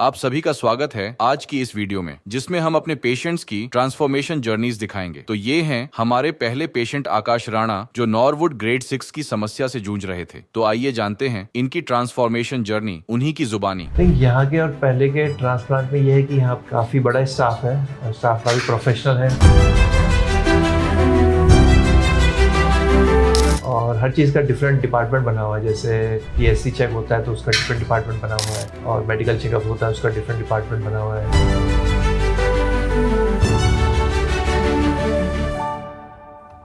आप सभी का स्वागत है आज की इस वीडियो में, जिसमें हम अपने पेशेंट्स की ट्रांसफॉर्मेशन जर्नीज दिखाएंगे। तो ये हैं हमारे पहले पेशेंट आकाश राणा, जो नॉरवुड ग्रेड 6 की समस्या से जूझ रहे थे। तो आइए जानते हैं इनकी ट्रांसफॉर्मेशन जर्नी उन्हीं की जुबानी। यहाँ के और पहले के ट्रांसप्लांट में ये है कि यहाँ काफ़ी बड़ा स्टाफ है और स्टाफ काफ़ी प्रोफेशनल है और हर चीज़ का डिफरेंट डिपार्टमेंट बना हुआ है। जैसे PSC चेक होता है तो उसका डिफरेंट डिपार्टमेंट बना हुआ है और मेडिकल चेकअप होता है उसका डिफरेंट डिपार्टमेंट बना हुआ है।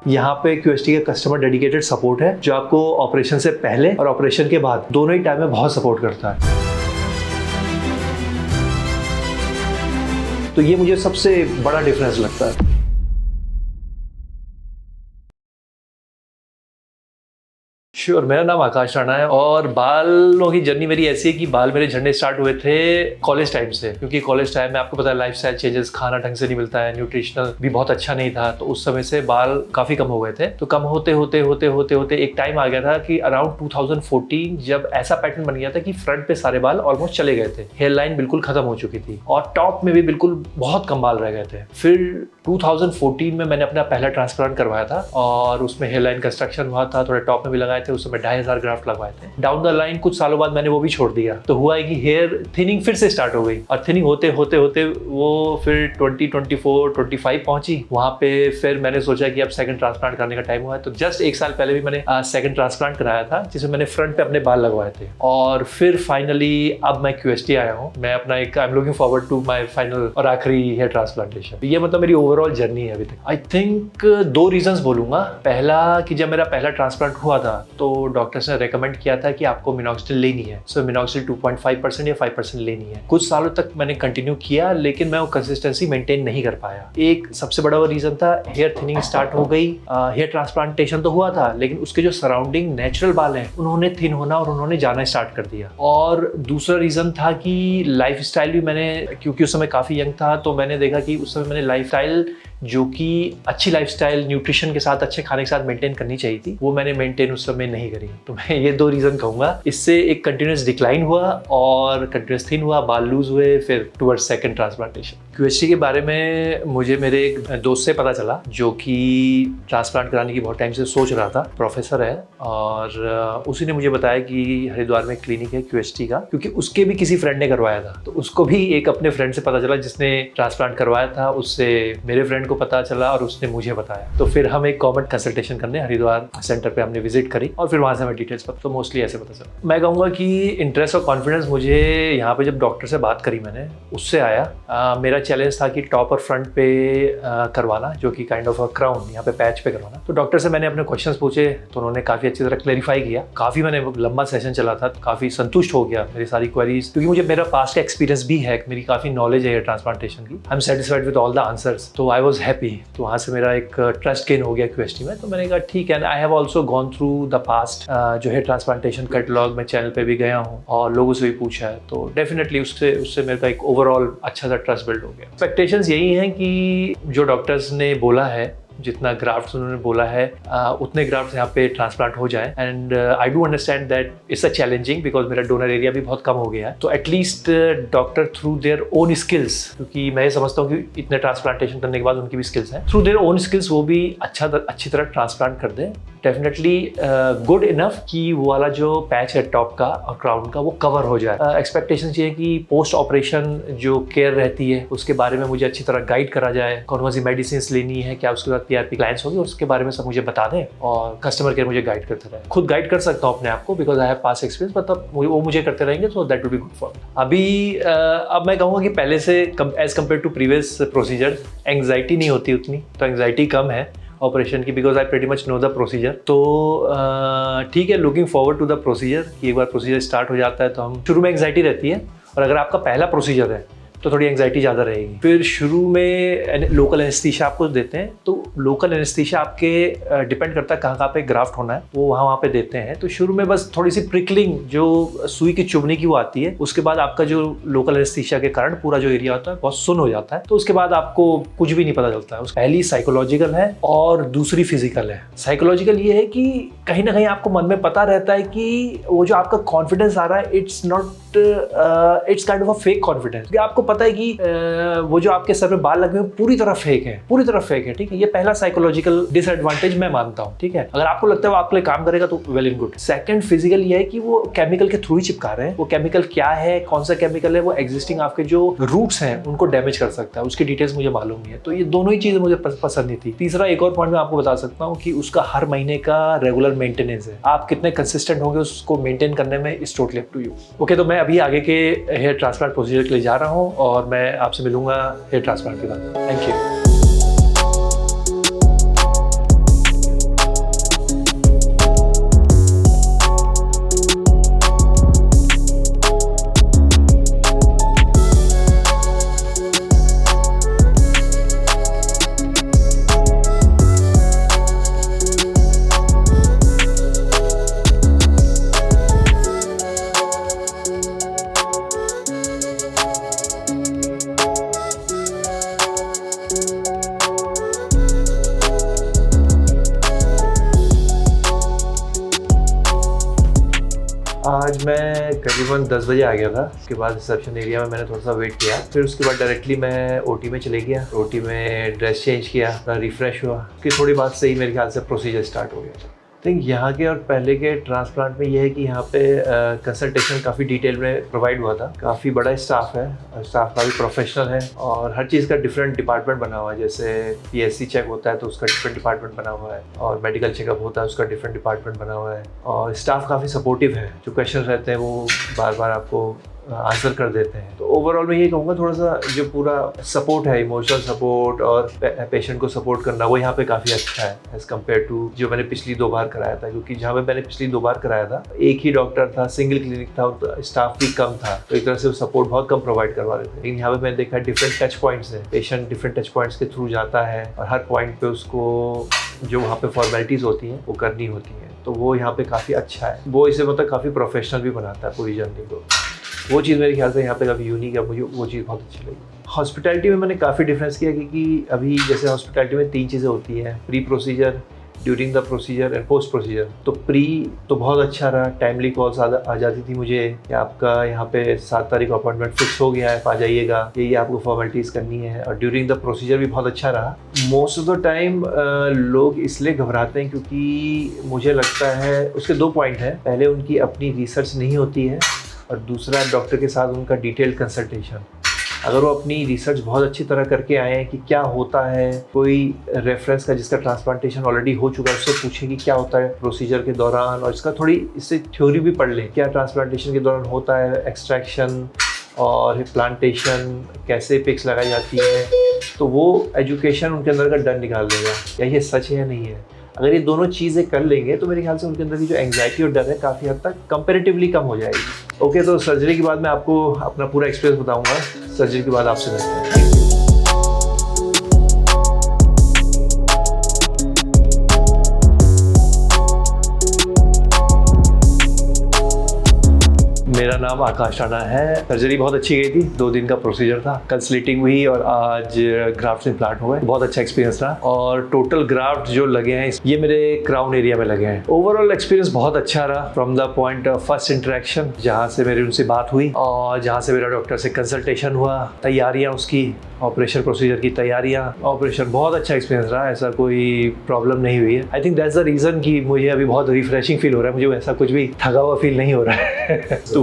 यहाँ पे QST का कस्टमर डेडिकेटेड सपोर्ट है जो आपको ऑपरेशन से पहले और ऑपरेशन के बाद दोनों ही टाइम में बहुत सपोर्ट करता है। तो ये मुझे सबसे बड़ा डिफरेंस लगता है। श्योर, मेरा नाम आकाश राणा है और बालों की जर्नी मेरी ऐसी है कि बाल मेरे झड़ने स्टार्ट हुए थे कॉलेज टाइम से, क्योंकि कॉलेज टाइम में आपको पता है लाइफस्टाइल चेंजेस, खाना ढंग से नहीं मिलता है, न्यूट्रिशनल भी बहुत अच्छा नहीं था, तो उस समय से बाल काफ़ी कम हो गए थे। तो कम होते होते होते होते होते एक टाइम आ गया था कि अराउंड 2014 जब ऐसा पैटर्न बन गया था कि फ्रंट पे सारे बाल ऑलमोस्ट चले गए थे, हेयर लाइन बिल्कुल खत्म हो चुकी थी और टॉप में भी बिल्कुल बहुत कम बाल रह गए थे। फिर 2014 में मैंने अपना पहला ट्रांसप्लांट करवाया था और उसमें हेयर लाइन कंस्ट्रक्शन हुआ था, थोड़े टॉप में भी लगाए थे, उस समय 2500 ग्राफ्ट लगवाए थे। डाउन द लाइन कुछ सालों बाद मैंने वो भी छोड़ दिया, तो हुआ है कि हेयर थिनिंग फिर से स्टार्ट हो गई और थिनिंग होते होते होते वो फिर 2024-25 पहुंची। वहां पे फिर मैंने सोचा कि अब सेकंड ट्रांसप्लांट करने का टाइम हुआ है, तो जस्ट एक साल पहले भी मैंने सेकंड ट्रांसप्लांट कराया था, जिसमें मैंने फ्रंट पे अपने बाल लगवाए थे और फिर फाइनली अब मैं QST आया हूँ। मैं अपना एक I am looking forward to my final और आखिरी हेयर ट्रांसप्लांटेशन। ये मतलब मेरी ओवरऑल जर्नी है अभी तक। आई थिंक 2 रीजंस बोलूंगा। पहला कि जब मेरा पहला ट्रांसप्लांट हुआ था तो डॉक्टर्स ने रेकमेंड किया था कि आपको मिनॉक्सिडिल लेनी है। सो मिनॉक्सिडिल 2.5% या 5% लेनी है। कुछ सालों तक मैंने कंटिन्यू किया, लेकिन मैं वो कंसिस्टेंसी मेंटेन नहीं कर पाया। एक सबसे बड़ा वो रीजन था, हेयर थिनिंग स्टार्ट हो गई। हेयर ट्रांसप्लांटेशन तो हुआ था, लेकिन उसके जो सराउंडिंग नेचुरल बाल हैं उन्होंने थिन होना और उन्होंने जाना स्टार्ट कर दिया। और दूसरा रीजन था कि लाइफ स्टाइल भी मैंने, क्योंकि उस समय काफ़ी यंग था, तो मैंने देखा कि उस समय मैंने लाइफ स्टाइल जो कि अच्छी लाइफस्टाइल न्यूट्रिशन के साथ, अच्छे खाने के साथ मेंटेन करनी चाहिए थी, वो मैंने मेंटेन उस समय नहीं करी। तो मैं ये 2 रीजन कहूँगा। इससे एक कंटिन्यूस डिक्लाइन हुआ और कंटिन्यूस थिन हुआ, बाल लूज हुए, फिर टुवर्ड्स सेकंड ट्रांसप्लांटेशन। QST के बारे में मुझे मेरे एक दोस्त से पता चला जो कि ट्रांसप्लांट कराने की बहुत टाइम से सोच रहा था, प्रोफेसर है, और उसी ने मुझे बताया कि हरिद्वार में क्लिनिक है QST का, क्योंकि उसके भी किसी फ्रेंड ने करवाया था। तो उसको भी एक अपने फ्रेंड से पता चला जिसने ट्रांसप्लांट करवाया था, उससे मेरे फ्रेंड को पता चला और उसने मुझे बताया। तो फिर हम एक कॉमन कंसल्टेशन करने हरिद्वार सेंटर पे हमने विजिट करी और फिर वहाँ से हमें डिटेल्स पता, तो मोस्टली ऐसे पता चला। मैं कहूँगा कि इंटरेस्ट और कॉन्फिडेंस मुझे यहाँ पे जब डॉक्टर से बात करी मैंने, उससे आया। मेरा चैलेंज था कि टॉप और फ्रंट पे करवाना, जो कि काइंड ऑफ अ क्राउन, यहाँ पे पैच पे करवाना। तो डॉक्टर से मैंने अपने क्वेश्चंस पूछे तो उन्होंने काफ़ी अच्छी तरह क्लैरिफाई किया। काफ़ी मैंने लंबा सेशन चला था, काफ़ी संतुष्ट हो गया मेरी सारी क्वेरीज, क्योंकि मुझे मेरा पास्ट का एक्सपीरियंस भी है, मेरी काफ़ी नॉलेज है ट्रांसप्लांटेशन की। I am satisfied with all the answers, तो आई वॉज हैप्पी। तो वहाँ से मेरा एक ट्रस्ट गेन हो गया QST में। तो मैंने कहा ठीक है। I have also gone through the past जो है ट्रांसप्लांटेशन कैटलॉग, मैं चैनल पे भी गया हूँ और लोगों से भी पूछा है, तो डेफिनेटली उससे मेरे का एक ओवरऑल अच्छा सा ट्रस्ट बिल्ड हो गया। एक्सपेक्टेशंस यही हैं कि जो डॉक्टर्स ने बोला है, जितना ग्राफ्ट्स उन्होंने बोला है, उतने ग्राफ्ट्स यहाँ पे ट्रांसप्लांट हो जाए। And I do understand that it's a challenging, because मेरा डोनर एरिया भी बहुत कम हो गया है। तो at least doctor through their own skills, क्योंकि मैं समझता हूँ कि इतने ट्रांसप्लांटेशन करने के बाद उनकी भी स्किल्स हैं, थ्रू देयर ओन स्किल्स वो भी अच्छी तरह ट्रांसप्लांट कर दें। डेफिनेटली गुड इनफ कि वो वाला जो पैच है टॉप का और क्राउन का वो कवर हो जाए। एक्सपेक्टेशन ये है कि पोस्ट ऑपरेशन जो केयर रहती है उसके बारे में मुझे अच्छी तरह गाइड करा जाए, कौन सी मेडिसिन लेनी है, क्या उसके बाद PRP क्लाइंट्स होगी, उसके बारे में सब मुझे बता दें और कस्टमर केयर मुझे गाइड करते रहे। खुद गाइड कर सकता हूँ अपने आप को, because I have past experience, मतलब वो मुझे करते रहेंगे, so that will be good for. अभी अब मैं कहूँगा कि पहले से as compare to previous procedure anxiety नहीं होती उतनी, तो एंग्जाइटी कम है ऑपरेशन की, because I pretty much know the procedure. तो ठीक है, looking forward to the procedure कि एक बार प्रोसीजर स्टार्ट हो जाता है तो हम, शुरू में एंग्जाइटी रहती है, और अगर आपका पहला प्रोसीजर है तो थोड़ी एंग्जाइटी ज़्यादा रहेगी। फिर शुरू में लोकल एनेस्थीसिया आपको देते हैं, तो लोकल एनेस्थीसिया आपके डिपेंड करता है कहाँ पे ग्राफ्ट होना है, वो वहाँ पे देते हैं। तो शुरू में बस थोड़ी सी प्रिकलिंग जो सुई की चुभने की वो आती है, उसके बाद आपका जो लोकल एनेस्थीसिया के कारण पूरा जो एरिया होता है बहुत सुन्न हो जाता है, तो उसके बाद आपको कुछ भी नहीं पता चलता है। पहली साइकोलॉजिकल है और दूसरी फिजिकल है। साइकोलॉजिकल ये है कि कहीं ना कहीं आपको मन में पता रहता है कि वो जो आपका कॉन्फिडेंस आ रहा है it's kind of a fake confidence. आपको पता है कि वो जो आपके सर में बाल लगे हुए पूरी तरह फेक है, पूरी तरह फेक है, ठीक है। ये पहला साइकोलॉजिकल डिसएडवांटेज मैं मानता हूँ, ठीक है। अगर आपको लगता है वो आपके लिए काम करेगा तो well and good. Second physical ये है कि वो केमिकल के थ्रू ही चिपका रहे हैं। वो केमिकल क्या है, कौन सा केमिकल है, वो एग्जिस्टिंग आपके जो रूट्स हैं उनको डैमेज कर सकता है, उसकी डिटेल्स मुझे मालूम नहीं है। तो ये दोनों ही चीजें मुझे पसंद नहीं थी। तीसरा एक और पॉइंट मैं आपको बता सकता हूँ कि उसका हर महीने का रेगुलर मेंटेनेंस है। आप कितने कंसिस्टेंट होंगे उसको मेंटेन करने में, it's totally up to you. Okay, तो मैं अभी आगे के हेयर ट्रांसप्लांट प्रोसीजर के लिए जा रहा हूँ और मैं आपसे मिलूंगा हेयर ट्रांसप्लांट के बाद। Thank you. आज मैं करीबन 10 बजे आ गया था। उसके बाद रिसेप्शन एरिया में मैंने थोड़ा सा वेट किया, फिर उसके बाद डायरेक्टली मैं ओटी में चले गया। ओटी में ड्रेस चेंज किया, रिफ्रेश हुआ कि थोड़ी बात सही मेरे ख्याल से प्रोसीजर स्टार्ट हो गया था। थिंक यहाँ के और पहले के ट्रांसप्लांट में ये है कि यहाँ पे कंसल्टेशन काफ़ी डिटेल में प्रोवाइड हुआ था। काफ़ी बड़ा स्टाफ है, स्टाफ काफ़ी प्रोफेशनल है और हर चीज़ का डिफरेंट डिपार्टमेंट बना हुआ है। जैसे PSC चेक होता है तो उसका डिफरेंट डिपार्टमेंट बना हुआ है, और मेडिकल चेकअप होता है उसका डिफरेंट डिपार्टमेंट बना हुआ है। और स्टाफ काफ़ी सपोर्टिव है, जो क्वेश्चन रहते हैं वो बार बार आपको आंसर कर देते हैं। तो ओवरऑल मैं ये कहूँगा थोड़ा सा जो पूरा सपोर्ट है, इमोशनल सपोर्ट और पेशेंट को सपोर्ट करना, वो यहाँ पे काफ़ी अच्छा है एज़ कम्पेयर टू जो मैंने पिछली 2 बार कराया था। क्योंकि जहाँ पे मैंने पिछली 2 बार कराया था एक ही डॉक्टर था, सिंगल क्लिनिक था, स्टाफ भी कम था, तो एक तरह से सपोर्ट बहुत कम प्रोवाइड करवा रहे थे। लेकिन यहाँ पे मैंने देखा डिफरेंट टच पॉइंट्स हैं, पेशेंट डिफरेंट टच पॉइंट्स के थ्रू जाता है और हर पॉइंट पे उसको जो वहाँ पे फॉर्मेलिटीज़ होती हैं वो करनी होती हैं। तो वो यहाँ पे काफ़ी अच्छा है, वो इसे मतलब काफ़ी प्रोफेशनल भी बनाता है पूरी जर्नी को। वो चीज़ मेरे ख्याल से यहाँ पे काफ़ी यूनिक है, मुझे वो चीज़ बहुत अच्छी लगी। हॉस्पिटैलिटी में मैंने काफ़ी डिफरेंस किया, क्योंकि अभी जैसे हॉस्पिटैलिटी में 3 चीज़ें होती हैं, pre procedure, during the procedure and post procedure. तो प्री तो बहुत अच्छा रहा, टाइमली कॉल्स आ जाती थी मुझे कि आपका यहाँ पे 7 तारीख को अपॉइंटमेंट फिक्स हो गया है, आप आ जाइएगा, यही आपको फॉर्मेलिटीज़ करनी है। और ड्यूरिंग द प्रोसीजर भी बहुत अच्छा रहा। मोस्ट ऑफ द टाइम लोग इसलिए घबराते हैं क्योंकि मुझे लगता है उसके 2 पॉइंट हैं। पहले उनकी अपनी रिसर्च नहीं होती है, और दूसरा डॉक्टर के साथ उनका डिटेल्ड कंसल्टेशन। अगर वो अपनी रिसर्च बहुत अच्छी तरह करके आए हैं कि क्या होता है, कोई रेफरेंस का जिसका ट्रांसप्लांटेशन ऑलरेडी हो चुका है उससे पूछें कि क्या होता है प्रोसीजर के दौरान, और इसका थोड़ी इससे थ्योरी भी पढ़ लें, क्या ट्रांसप्लांटेशन के दौरान होता है, एक्सट्रैक्शन और प्लांटेशन, कैसे पिक्स लगाई जाती है। तो वो एजुकेशन उनके अंदर का डर निकाल देगा, या ये सच है या नहीं है। अगर ये दोनों चीज़ें कर लेंगे तो मेरे ख्याल से उनके अंदर की जो एंग्जाइटी और डर है काफ़ी हद तक कंपैरेटिवली कम हो जाएगी। ओके, तो सर्जरी के बाद मैं आपको अपना पूरा एक्सपीरियंस बताऊंगा। सर्जरी के बाद आपसे मिलते हैं। मेरा नाम आकाश राणा है। सर्जरी बहुत अच्छी गई थी, 2 दिन का प्रोसीजर था, कल स्लिटिंग हुई और आज ग्राफ्ट इम्प्लांट हुए। बहुत अच्छा एक्सपीरियंस रहा, और टोटल ग्राफ्ट जो लगे हैं ये मेरे क्राउन एरिया में लगे हैं। ओवरऑल एक्सपीरियंस बहुत अच्छा रहा, from the point of first interaction, जहाँ से मेरी उनसे बात हुई और जहाँ से मेरा डॉक्टर से कंसल्टेशन हुआ, तैयारियाँ उसकी, ऑपरेशन प्रोसीजर की तैयारियाँ, ऑपरेशन, बहुत अच्छा एक्सपीरियंस रहा। ऐसा कोई प्रॉब्लम नहीं हुई है। I think that's the reason कि मुझे अभी बहुत रिफ्रेशिंग फील हो रहा है, मुझे ऐसा कुछ भी थका हुआ फील नहीं हो रहा है। तो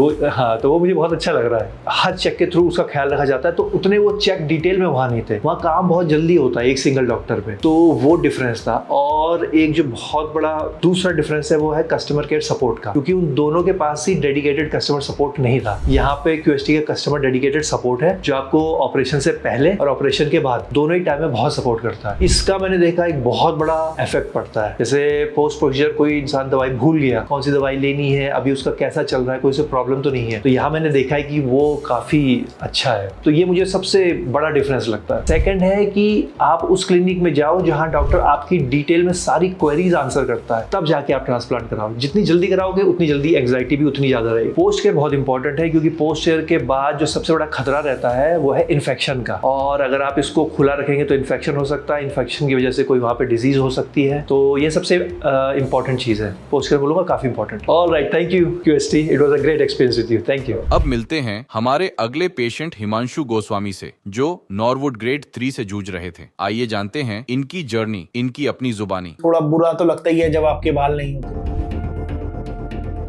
वो मुझे बहुत अच्छा लग रहा है। हर चेक के थ्रू उसका ख्याल रखा जाता है, तो उतने वो चेक डिटेल में वहाँ नहीं थे। वहाँ काम बहुत जल्दी होता है एक सिंगल डॉक्टर पे, तो वो डिफरेंस था। और एक जो बहुत बड़ा दूसरा डिफरेंस है वो है कस्टमर केयर सपोर्ट का, क्योंकि उन दोनों के पास ही डेडिकेटेड कस्टमर सपोर्ट नहीं था। यहाँ पे QST का कस्टमर डेडिकेटेड सपोर्ट है, जो आपको ऑपरेशन से पहले और ऑपरेशन के बाद दोनों ही टाइम में बहुत सपोर्ट करता है। इसका मैंने देखा एक बहुत बड़ा इफेक्ट पड़ता है। जैसे पोस्ट प्रोसीजर कोई इंसान दवाई भूल गया, कौन सी दवाई लेनी है, अभी उसका कैसा चल रहा है, कोई से प्रॉब्लम तो नहीं नहीं है। तो यहाँ मैंने देखा है कि वो काफी अच्छा है, तो ये मुझे सबसे बड़ा डिफरेंस लगता है। सेकंड है कि आप उस क्लिनिक में जाओ जहाँ डॉक्टर आपकी डिटेल में सारी क्वेरीज आंसर करता है, तब जाके आप ट्रांसप्लांट कराओ। जितनी जल्दी कराओगे उतनी जल्दी एंग्जाइटी भी उतनी ज्यादा रहेगी। पोस्ट केयर बहुत इंपॉर्टेंट है, क्योंकि पोस्ट केयर के बाद जो सबसे बड़ा खतरा रहता है वो है इन्फेक्शन का, और अगर आप इसको खुला रखेंगे तो इन्फेक्शन हो सकता है, इन्फेक्शन की वजह से कोई वहाँ पे डिजीज हो सकती है। तो ये सबसे इंपॉर्टेंट चीज है, पोस्ट केयर बोलूंगा काफी important. Alright, thank you QST, it was a great experience with you, thank you. अब मिलते हैं हमारे अगले पेशेंट हिमांशु गोस्वामी से, जो नॉरवुड ग्रेड 3 से जूझ रहे थे। आइए जानते हैं इनकी जर्नी, इनकी अपनी जुबानी। थोड़ा बुरा तो लगता ही है जब आपके बाल नहीं होते।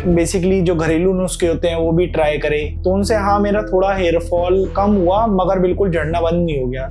बेसिकली जो घरेलू नुस्खे होते हैं वो भी ट्राई करे, तो उनसे हाँ मेरा थोड़ा हेयर फॉल कम हुआ, मगर बिल्कुल झड़ना बंद नहीं हो गया।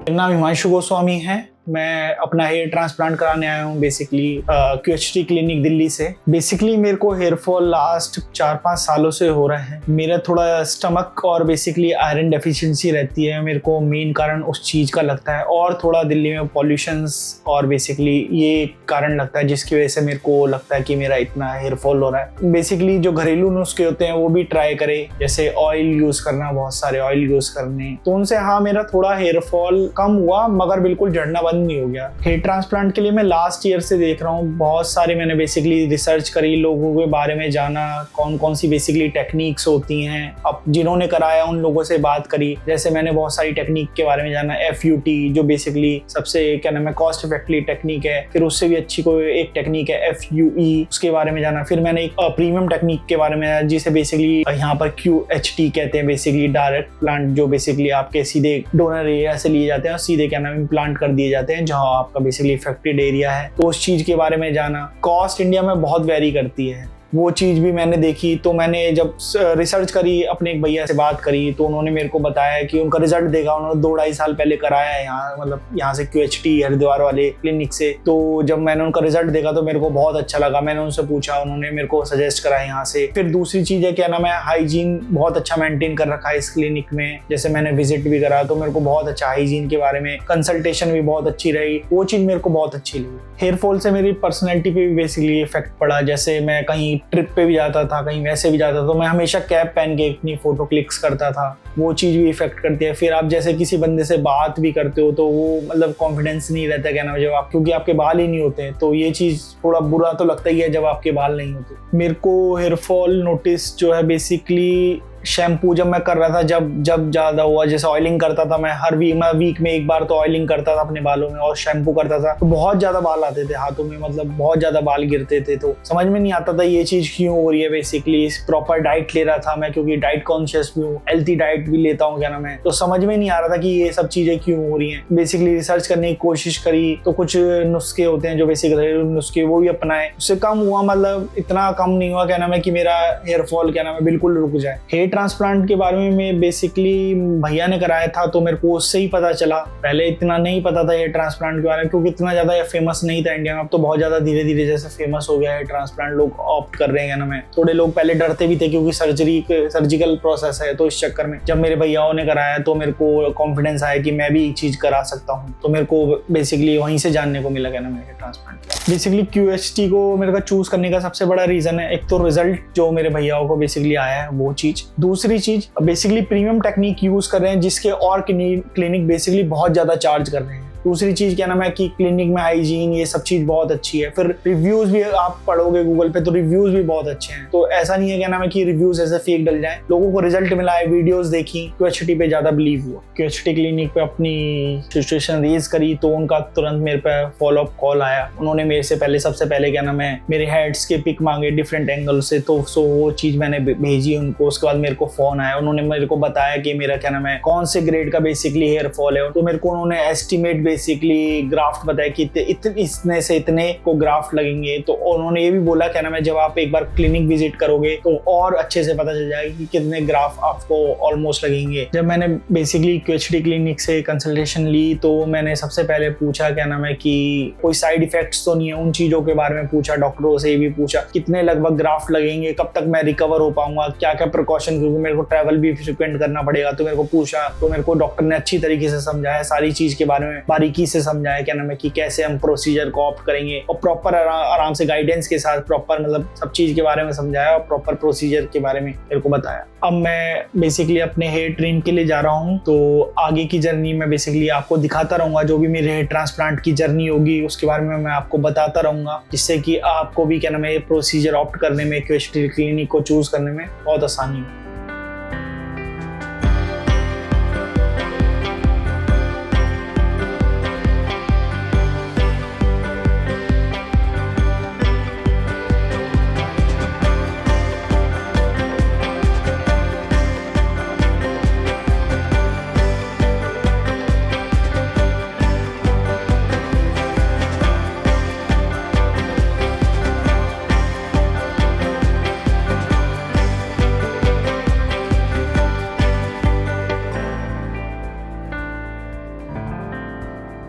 मेरा नाम हिमांशु गोस्वामी है, मैं अपना हेयर ट्रांसप्लांट कराने आया हूँ बेसिकली QHT क्लिनिक दिल्ली से। बेसिकली मेरे को हेयर फॉल लास्ट 4-5 सालों से हो रहा है। मेरा थोड़ा स्टमक और बेसिकली आयरन डेफिशिएंसी रहती है, मेरे को मेन कारण उस चीज़ का लगता है, और थोड़ा दिल्ली में पॉल्यूशंस और बेसिकली ये कारण लगता है जिसकी वजह से मेरे को लगता है कि मेरा इतना हेयर फॉल हो रहा है। बेसिकली जो घरेलू नुस्खे होते हैं वो भी ट्राई करे, जैसे ऑयल यूज़ करना, बहुत सारे ऑयल यूज़ करने, तो उनसे हाँ मेरा थोड़ा हेयर फॉल कम हुआ, मगर बिल्कुल झड़ना बंद नहीं हो गया। हेयर ट्रांसप्लांट के लिए मैं लास्ट ईयर से देख रहा हूँ, बहुत सारे मैंने बेसिकली रिसर्च करी, लोगों के बारे में जाना, कौन कौन सी बेसिकली टेक्निक्स होती हैं, अब जिन्होंने कराया उन लोगों से बात करी। जैसे मैंने बहुत सारी टेक्निक के बारे में जाना, FUT जो बेसिकली सबसे क्या नाम है कॉस्ट इफेक्टिव टेक्निक है, फिर उससे भी अच्छी कोई एक टेक्निक है FUE, उसके बारे में जाना। फिर मैंने एक प्रीमियम टेक्निक के बारे में जाना, जिसे बेसिकली यहाँ पर QHT कहते हैं, बेसिकली डायरेक्ट प्लांट, जो बेसिकली आपके सीधे डोनर एरिया से लिए जाते हैं और सीधे क्या नाम है इम्प्लांट कर दिए जाते हैं जहाँ आपका बेसिकली इफेक्टेड एरिया है। तो उस चीज के बारे में जाना। कॉस्ट इंडिया में बहुत वेरी करती है, वो चीज़ भी मैंने देखी। तो मैंने जब रिसर्च करी, अपने एक भैया से बात करी, तो उन्होंने मेरे को बताया कि उनका रिजल्ट देखा, उन्होंने 2-2.5 साल पहले कराया है यहाँ, मतलब यहाँ से QHT हरिद्वार वाले क्लिनिक से। तो जब मैंने उनका रिजल्ट देखा तो मेरे को बहुत अच्छा लगा, मैंने उनसे पूछा, उन्होंने मेरे को सजेस्ट करा यहाँ से। फिर दूसरी चीज़ है क्या नाम है, हाइजीन बहुत अच्छा मेंटेन कर रखा है इस क्लिनिक में। जैसे मैंने विजिट भी करा तो मेरे को बहुत अच्छा हाइजीन के बारे में, कंसल्टेशन भी बहुत अच्छी रही, वो चीज़ मेरे को बहुत अच्छी लगी। हेयर फॉल से मेरी पर्सनैलिटी पे भी बेसिकली इफेक्ट पड़ा। जैसे मैं कहीं ट्रिप पे भी जाता था, कहीं वैसे भी जाता था, तो मैं हमेशा कैप पहन के अपनी फोटो क्लिक्स करता था, वो चीज़ भी इफेक्ट करती है। फिर आप जैसे किसी बंदे से बात भी करते हो तो वो मतलब कॉन्फिडेंस नहीं रहता क्या नाम, जब आप, क्योंकि आपके बाल ही नहीं होते, तो ये चीज़ थोड़ा बुरा तो लगता ही है जब आपके बाल नहीं होते। मेरे को हेयर फॉल नोटिस जो है बेसिकली शैम्पू जब मैं कर रहा था, जब ज़्यादा हुआ, जैसे ऑयलिंग करता था मैं हर वीक में एक बार तो ऑयलिंग करता था अपने बालों में और शैम्पू करता था, तो बहुत ज़्यादा बाल आते थे हाथों में, मतलब बहुत ज़्यादा बाल गिरते थे। तो समझ में नहीं आता था ये चीज़ क्यों हो रही है। बेसिकली प्रॉपर डाइट ले रहा था मैं, क्योंकि डाइट कॉन्शियस भी हूँ, हेल्थी डाइट भी लेता हूँ क्या नाम है, तो समझ में नहीं आ रहा था कि ये सब चीज़ें क्यों हो रही हैं। बेसिकली रिसर्च करने की कोशिश करी, तो कुछ नुस्खे होते हैं जो बेसिक घरेलू नुस्खे, वो भी अपनाए, उससे कम हुआ, मतलब इतना कम नहीं हुआ क्या नाम है कि मेरा हेयर फॉल क्या नाम है बिल्कुल रुक जाए। हेयर ट्रांसप्लांट के बारे में बेसिकली भैया ने कराया था, तो मेरे को उससे ही पता चला। पहले इतना नहीं पता था ये ट्रांसप्लांट के बारे में, क्योंकि इतना ज़्यादा फेमस नहीं था इंडिया में। अब तो बहुत ज़्यादा धीरे धीरे जैसे फेमस हो गया है ट्रांसप्लांट, लोग ऑप्ट कर रहे हैं ना। थोड़े लोग पहले डरते भी थे क्योंकि सर्जिकल प्रोसेस है, तो इस चक्कर में जब मेरे भैयाओं ने कराया तो मेरे को कॉन्फिडेंस आया कि मैं भी ये चीज़ करा सकता हूँ। तो मेरे को बेसिकली वहीं से जानने को मिला क्या ना मेरे ट्रांसप्लांट। बेसिकली QHT को मेरे को चूज करने का सबसे बड़ा रीजन है, एक तो रिजल्ट जो मेरे भैयाओं को बेसिकली आया है वो चीज़, दूसरी चीज़ बेसिकली प्रीमियम टेक्निक यूज कर रहे हैं जिसके और क्लिनिक बेसिकली बहुत ज्यादा चार्ज कर रहे हैं। दूसरी चीज क्या नाम है कि क्लिनिक में हाइजीन ये सब चीज बहुत अच्छी है। फिर रिव्यूज भी आप पढ़ोगे गूगल पे तो रिव्यूज भी बहुत अच्छे हैं। तो ऐसा नहीं है क्या नाम है कि रिव्यूज ऐसे फेक डल जाए, लोगों को रिजल्ट मिला है, वीडियोस देखी, QHT पे ज्यादा बिलीव हुआ। QHT क्लिनिक पे अपनी सिचुएशन रेज करी तो उनका तुरंत मेरे पे फॉलो अप कॉल आया। उन्होंने मेरे से पहले सबसे पहले क्या नाम है मेरे हेड्स के पिक मांगे डिफरेंट एंगल से, तो वो चीज मैंने भेजी उनको। उसके बाद मेरे को फोन आया, उन्होंने मेरे को बताया कि मेरा क्या नाम है कौन से ग्रेड का बेसिकली हेयर फॉल है। तो मेरे को उन्होंने एस्टिमेट बेसिकली ग्राफ्ट बताया कि इतने से इतने को ग्राफ्ट लगेंगे। तो उन्होंने ये भी बोला क्या नाम है जब आप एक बार क्लिनिक विजिट करोगे तो और अच्छे से पता चल जाएगा कि कितने ग्राफ आपको ऑलमोस्ट लगेंगे। जब मैंने बेसिकली QHT क्लिनिक से कंसल्टेशन ली तो मैंने सबसे पहले पूछा क्या नाम है कि कोई साइड इफेक्ट्स तो नहीं है, उन चीजों के बारे में पूछा। डॉक्टरों से भी पूछा कितने लगभग ग्राफ्ट लगेंगे, कब तक मैं रिकवर हो पाऊंगा, क्या क्या प्रिकॉशन, क्योंकि मेरे को ट्रैवल भी फ्रिक्वेंट करना पड़ेगा। तो मेरे को पूछा, तो मेरे को डॉक्टर ने अच्छी तरीके से समझाया, सारी चीज के बारे में बारीकी से समझाया क्या नाम है कि कैसे हम प्रोसीजर को ऑप्ट करेंगे और प्रॉपर आराम से गाइडेंस के साथ प्रॉपर मतलब सब चीज के बारे में समझाया और प्रॉपर प्रोसीजर के बारे में मेरे को बताया। अब मैं बेसिकली अपने हेयर ट्रेन के लिए जा रहा हूँ, तो आगे की जर्नी में बेसिकली आपको दिखाता रहूंगा। जो भी मेरे हेयर ट्रांसप्लांट की जर्नी होगी उसके बारे में मैं आपको बताता रहूंगा, जिससे कि आपको भी क्या नाम है प्रोसीजर ऑप्ट करने में, क्वेस्ट्री क्लिनिक को चूज करने में बहुत आसानी हो।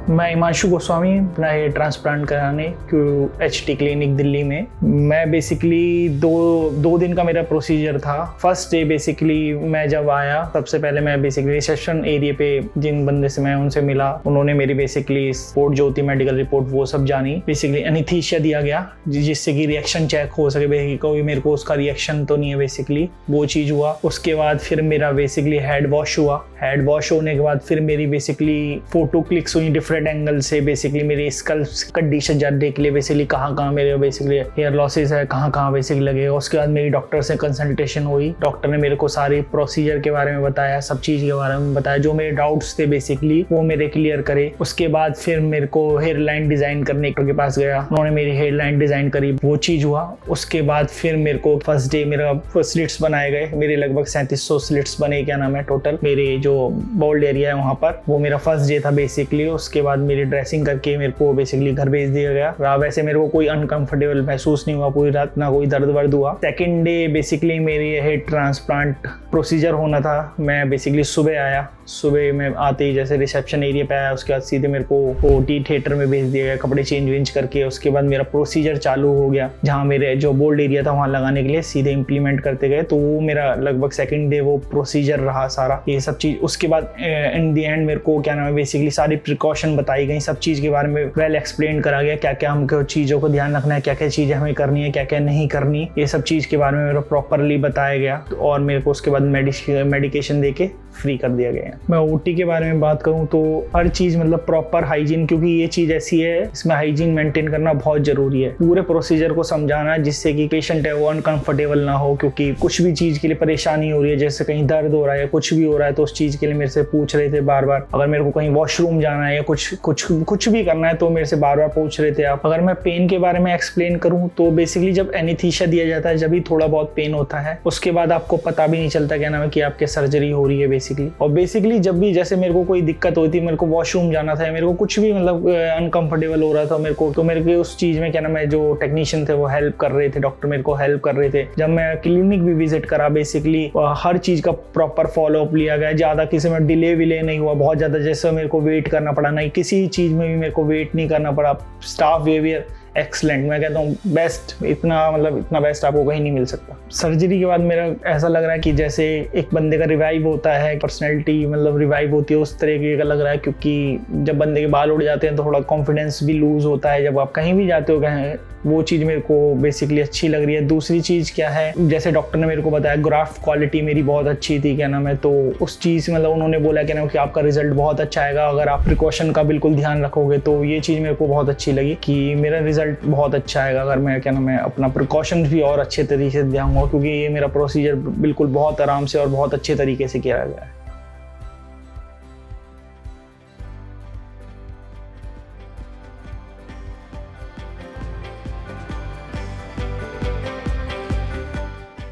मैं हिमांशु गोस्वामी, अपना हेयर ट्रांसप्लांट कराने QHT क्लिनिक दिल्ली में। मैं बेसिकली दो दिन का मेरा प्रोसीजर था। फर्स्ट डे बेसिकली मैं जब आया, सबसे पहले मैं बेसिकली रिसेप्शन एरिया पे जिन बंदे से मैं उनसे मिला, उन्होंने मेरी बेसिकली रिपोर्ट जो होती मेडिकल रिपोर्ट वो सब जानी। बेसिकली एनेस्थीसिया दिया गया जिससे कि रिएक्शन चेक हो सके, कोई मेरे को उसका रिएक्शन तो नहीं है, बेसिकली वो चीज़ हुआ। उसके बाद फिर मेरा बेसिकली हेड वॉश हुआ। हेड वॉश होने के बाद फिर मेरी बेसिकली फोटो क्लिक्स हुई डिफरेंट एंगल से, बेसिकली मेरी स्कल कंडीशन जानने के लिए, बेसिकली कहाँ मेरे बेसिकली हेयर लॉसेस है, कहाँ बेसिकली लगेगा। उसके बाद मेरी डॉक्टर से कंसल्टेशन हुई। डॉक्टर ने मेरे को सारी प्रोसीजर के बारे में बताया, सब चीज़ के बारे में बताया, जो मेरे डाउट्स थे बेसिकली वो मेरे क्लियर करे। उसके बाद फिर मेरे को हेयर लाइन डिज़ाइन करने के पास गया, उन्होंने मेरी हेयर लाइन डिज़ाइन करी, वो चीज़ हुआ। उसके बाद फिर मेरे को फर्स्ट डे मेरा स्लिट्स बनाए गए, मेरे लगभग 3700 स्लिट्स बने, क्या नाम है टोटल, मेरे जो बोल्ड एरिया है वहाँ पर। वो मेरा फर्स्ट डे था बेसिकली। उसके बाद मेरी ड्रेसिंग करके मेरे को बेसिकली घर भेज दिया गया। वैसे मेरे को कोई अनकंफर्टेबल महसूस नहीं हुआ पूरी रात, ना कोई दर्द वर्द हुआ। सेकेंड डे बेसिकली मेरी हेयर ट्रांसप्लांट प्रोसीजर होना था। मैं बेसिकली सुबह आया, सुबह में आते ही जैसे रिसेप्शन एरिया पे आया, उसके बाद सीधे मेरे को OT थिएटर में भेज दिया गया, कपड़े चेंज वेंज करके। उसके बाद मेरा प्रोसीजर चालू हो गया, जहाँ मेरे जो बोल्ड एरिया था वहाँ लगाने के लिए सीधे इम्प्लीमेंट करते गए। तो वो मेरा लगभग सेकंड डे वो प्रोसीजर रहा सारा, ये सब चीज़। उसके बाद इन दी एंड मेरे को क्या नाम है बेसिकली सारी प्रिकॉशन बताई गई, सब चीज़ के बारे में वेल एक्सप्लेन करा गया, क्या क्या हमको चीज़ों को ध्यान रखना है, क्या क्या चीज़ें हमें करनी है, क्या क्या नहीं करनी, ये सब चीज़ के बारे में मेरा प्रॉपरली बताया गया। और मेरे को उसके बाद मेडिकेशन दे के फ्री कर दिया गया। मैं OT के बारे में बात करूं तो हर चीज़ मतलब प्रॉपर हाइजीन, क्योंकि ये चीज़ ऐसी है इसमें हाइजीन मेंटेन करना बहुत ज़रूरी है। पूरे प्रोसीजर को समझाना जिससे कि पेशेंट है वो अनकंफर्टेबल ना हो, क्योंकि कुछ भी चीज़ के लिए परेशानी हो रही है, जैसे कहीं दर्द हो रहा है या कुछ भी हो रहा है, तो उस चीज़ के लिए मेरे से पूछ रहे थे बार बार। अगर मेरे को कहीं वॉशरूम जाना है या कुछ भी करना है तो मेरे से बार बार पूछ रहे थे आप। अगर मैं पेन के बारे में एक्सप्लेन करूँ तो बेसिकली जब एनेस्थीसिया दिया जाता है जब भी थोड़ा बहुत पेन होता है, उसके बाद आपको पता भी नहीं चलता क्या नाम है कि आपके सर्जरी हो रही है बेसिकली। और बेसिकली जब भी जैसे मेरे को कोई दिक्कत होती, मेरे को वॉशरूम जाना था, मेरे को कुछ भी मतलब अनकंफर्टेबल हो रहा था मेरे को, तो मेरे को उस चीज़ में क्या नाम है जो टेक्नीशियन थे वो हेल्प कर रहे थे, डॉक्टर मेरे को हेल्प कर रहे थे। जब मैं क्लिनिक भी विजिट करा बेसिकली हर चीज़ का प्रॉपर फॉलोअप लिया गया, ज़्यादा किसी में डिले विले नहीं हुआ बहुत ज़्यादा, जैसे मेरे को वेट करना पड़ा, नहीं किसी चीज़ में भी मेरे को वेट नहीं करना पड़ा। स्टाफ बिहेवियर एक्सलेंट, मैं कहता हूँ बेस्ट, इतना बेस्ट आपको कहीं नहीं मिल सकता। सर्जरी के बाद मेरा ऐसा लग रहा है कि जैसे एक बंदे का रिवाइव होता है, पर्सनैलिटी मतलब रिवाइव होती है, उस तरीके का लग रहा है। क्योंकि जब बंदे के बाल उड़ जाते हैं तो थोड़ा कॉन्फिडेंस भी लूज होता है, जब आप कहीं भी जाते हो कहीं, वो चीज़ मेरे को बेसिकली अच्छी लग रही है। दूसरी चीज़ क्या है, जैसे डॉक्टर ने मेरे को बताया ग्राफ्ट क्वालिटी मेरी बहुत अच्छी थी, क्या नाम है, तो उस चीज़ मतलब उन्होंने बोला क्या नाम कि आपका रिजल्ट बहुत अच्छा आएगा अगर आप प्रिकॉशन का बिल्कुल ध्यान रखोगे। तो ये चीज़ मेरे को बहुत अच्छी लगी कि मेरा रिजल्ट बहुत अच्छा आएगा अगर मैं क्या नाम है अपना प्रिकॉशन भी और अच्छे तरीके से ध्यान, क्योंकि ये मेरा प्रोसीजर बिल्कुल बहुत आराम से और बहुत अच्छे तरीके से किया गया है।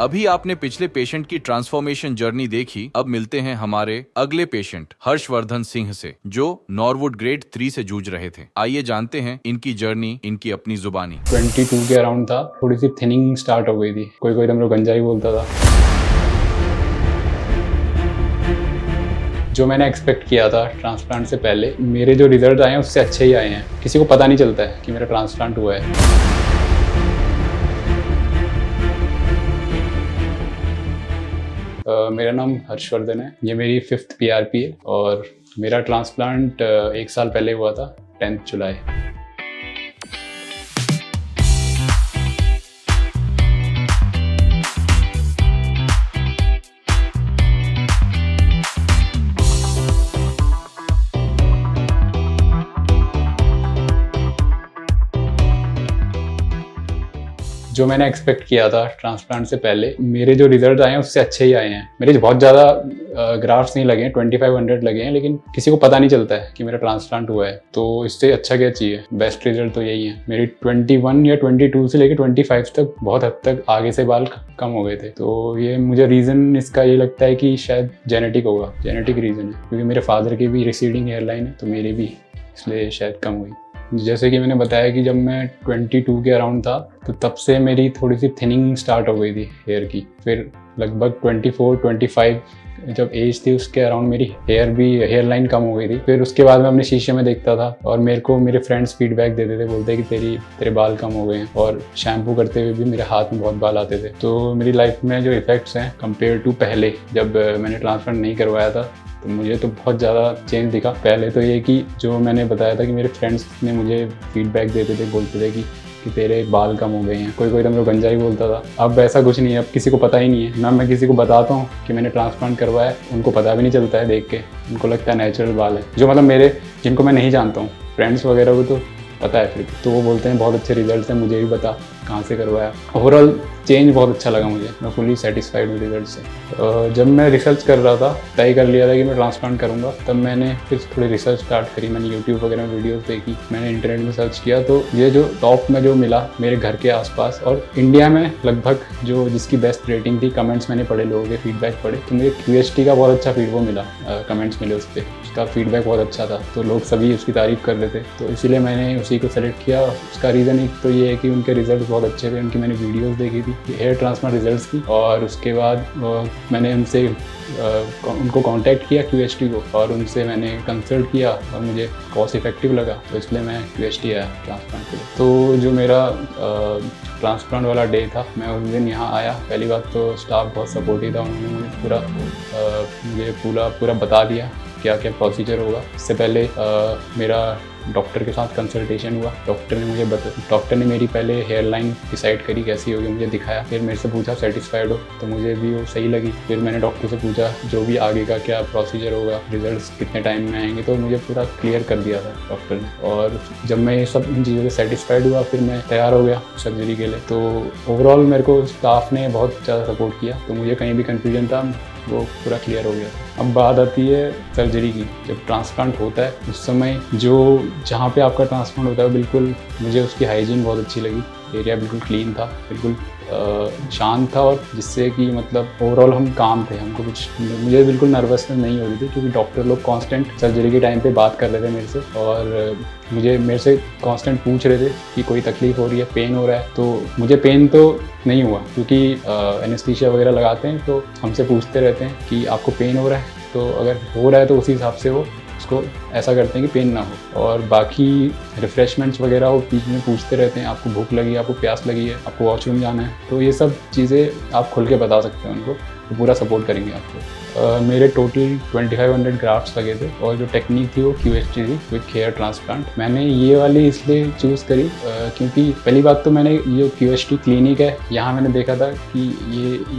अभी आपने पिछले पेशेंट की ट्रांसफॉर्मेशन जर्नी देखी। अब मिलते हैं हमारे अगले पेशेंट हर्षवर्धन सिंह से, जो नॉरवुड ग्रेड 3 से जूझ रहे थे। आइए जानते हैं इनकी जर्नी, इनकी अपनी जुबानी। 22 के अराउंड था, थोड़ी सी थिनिंग स्टार्ट हो गई थी, कोई तो गंजा ही बोलता था। जो मैंने एक्सपेक्ट किया था ट्रांसप्लांट से पहले, मेरे जो रिजल्ट आए हैं उससे अच्छे ही आए हैं। किसी को पता नहीं चलता है कि मेरा ट्रांसप्लांट हुआ है। मेरा नाम हर्षवर्धन है, ये मेरी 5th PRP है और मेरा ट्रांसप्लांट 1 साल पहले हुआ था, 10 जुलाई। जो मैंने एक्सपेक्ट किया था ट्रांसप्लांट से पहले, मेरे जो रिजल्ट आए हैं उससे अच्छे ही आए हैं। मेरे बहुत ज़्यादा ग्राफ्ट्स नहीं लगे हैं, 2500 लगे हैं, लेकिन किसी को पता नहीं चलता है कि मेरा ट्रांसप्लांट हुआ है। तो इससे अच्छा क्या चाहिए, बेस्ट रिजल्ट तो यही है। मेरी 21 या 22 से लेकर 25 तक बहुत हद तक आगे से बाल कम हो गए थे। तो ये मुझे रीज़न इसका ये लगता है कि शायद जेनेटिक होगा, जेनेटिक रीज़न है, क्योंकि मेरे फादर की भी रिसीडिंग हेयरलाइन है, तो मेरी भी, इसलिए शायद कम हुई। जैसे कि मैंने बताया कि जब मैं 22 के अराउंड था तो तब से मेरी थोड़ी सी थिनिंग स्टार्ट हो गई थी हेयर की। फिर लगभग 24-25 जब एज थी उसके अराउंड मेरी हेयर लाइन कम हो गई थी। फिर उसके बाद मैं अपने शीशे में देखता था और मेरे को मेरे फ्रेंड्स फीडबैक देते थे, बोलते कि तेरे बाल कम हो गए हैं, और शैम्पू करते हुए भी मेरे हाथ में बहुत बाल आते थे। तो मेरी लाइफ में जो इफ़ेक्ट्स हैं कंपेयर टू पहले जब मैंने ट्रांसप्लांट नहीं करवाया था, तो मुझे तो बहुत ज़्यादा चेंज दिखा। पहले तो ये कि जो मैंने बताया था कि मेरे फ्रेंड्स ने मुझे फीडबैक देते थे, बोलते थे कि तेरे बाल कम हो गए हैं, कोई तो मेरे को गंजा ही बोलता था। अब ऐसा कुछ नहीं है, अब किसी को पता ही नहीं है ना। मैं किसी को बताता हूँ कि मैंने ट्रांसप्लांट करवाया, उनको पता भी नहीं चलता है देख के, उनको लगता है नेचुरल बाल है। जो मतलब मेरे जिनको मैं नहीं जानता हूँ, फ्रेंड्स वगैरह को तो पता है, फिर तो वो बोलते हैं बहुत अच्छे रिजल्ट हैं, मुझे भी बता कहाँ से करवाया। ओवरऑल चेंज बहुत अच्छा लगा मुझे, मैं फुली सेटिस्फाइड हूँ रिजल्ट से। जब मैं रिसर्च कर रहा था, तय कर लिया था कि मैं ट्रांसप्लांट करूँगा, तब मैंने फिर थोड़ी रिसर्च स्टार्ट करी। मैंने यूट्यूब वगैरह में वीडियोस देखी, मैंने इंटरनेट में सर्च किया, तो ये जो टॉप में जो मिला मेरे घर के आसपास और इंडिया में लगभग जो जिसकी बेस्ट रेटिंग थी, कमेंट्स मैंने पढ़े, लोगों के फीडबैक पढ़े, तो मुझे QHT का बहुत अच्छा वो मिला, कमेंट्स मिले उस पर, उसका फीडबैक बहुत अच्छा था, तो लोग सभी उसकी तारीफ़ कर रहे थे, तो इसीलिए मैंने उसी को सेलेक्ट किया। उसका रीज़न एक तो ये है कि उनके रिजल्ट बहुत अच्छे थे, उनकी मैंने वीडियोस देखी थी हेयर ट्रांसप्लांट रिजल्ट्स की, और उसके बाद मैंने उनको कांटेक्ट किया QHT को, और उनसे मैंने कंसल्ट किया और मुझे कॉस्ट इफेक्टिव लगा, तो इसलिए मैं QHT आया ट्रांसप्लांट के लिए। तो जो मेरा ट्रांसप्लांट वाला डे था, मैं उस दिन यहाँ आया। पहली बात तो स्टाफ बहुत सपोर्टिव था, उन्होंने मुझे पूरा बता दिया क्या क्या प्रोसीजर होगा। इससे पहले मेरा डॉक्टर के साथ कंसल्टेशन हुआ। डॉक्टर ने मेरी पहले हेयर लाइन डिसाइड करी कैसी होगी, मुझे दिखाया, फिर मेरे से पूछा सेटिस्फाइड हो, तो मुझे भी वो सही लगी। फिर मैंने डॉक्टर से पूछा जो भी आगे का क्या प्रोसीजर होगा, रिजल्ट्स कितने टाइम में आएंगे, तो मुझे पूरा क्लियर कर दिया था डॉक्टर ने। और जब मैं ये सब इन चीज़ों से सेटिस्फाइड हुआ, फिर मैं तैयार हो गया सर्जरी के लिए। तो ओवरऑल मेरे को स्टाफ ने बहुत ज़्यादा सपोर्ट किया, तो मुझे कहीं भी कन्फ्यूजन था वो पूरा क्लियर हो गया। अब बात आती है सर्जरी की। जब ट्रांसप्लांट होता है उस समय जहाँ पे आपका ट्रांसप्लांट होता है, बिल्कुल मुझे उसकी हाइजीन बहुत अच्छी लगी। एरिया बिल्कुल क्लीन था, बिल्कुल शांत था, और जिससे कि मतलब ओवरऑल हम काम थे, मुझे बिल्कुल नर्वसनेस नहीं हो रही थी, क्योंकि डॉक्टर लोग कांस्टेंट सर्जरी के टाइम पे बात कर रहे थे मेरे से, और मेरे से कांस्टेंट पूछ रहे थे कि कोई तकलीफ हो रही है, पेन हो रहा है। तो मुझे पेन तो नहीं हुआ, क्योंकि एनेस्थीसिया वगैरह लगाते हैं तो हमसे पूछते रहते हैं कि आपको पेन हो रहा है, तो अगर हो रहा है तो उसी हिसाब से वो उसको ऐसा करते हैं कि पेन ना हो। और बाकी रिफ़्रेशमेंट्स वगैरह वो बीच में पूछते रहते हैं, आपको भूख लगी है, आपको प्यास लगी है, आपको वॉशरूम जाना है, तो ये सब चीज़ें आप खुल के बता सकते हैं उनको, तो पूरा सपोर्ट करेंगे आपको। मेरे टोटल 2500 ग्राफ्ट्स लगे थे, और जो टेक्निक थी वो QHT थी, विथ हेयर ट्रांसप्लांट। मैंने ये वाली इसलिए चूज़ करी क्योंकि पहली बात तो मैंने ये QHT क्लिनिक है, यहाँ मैंने देखा था कि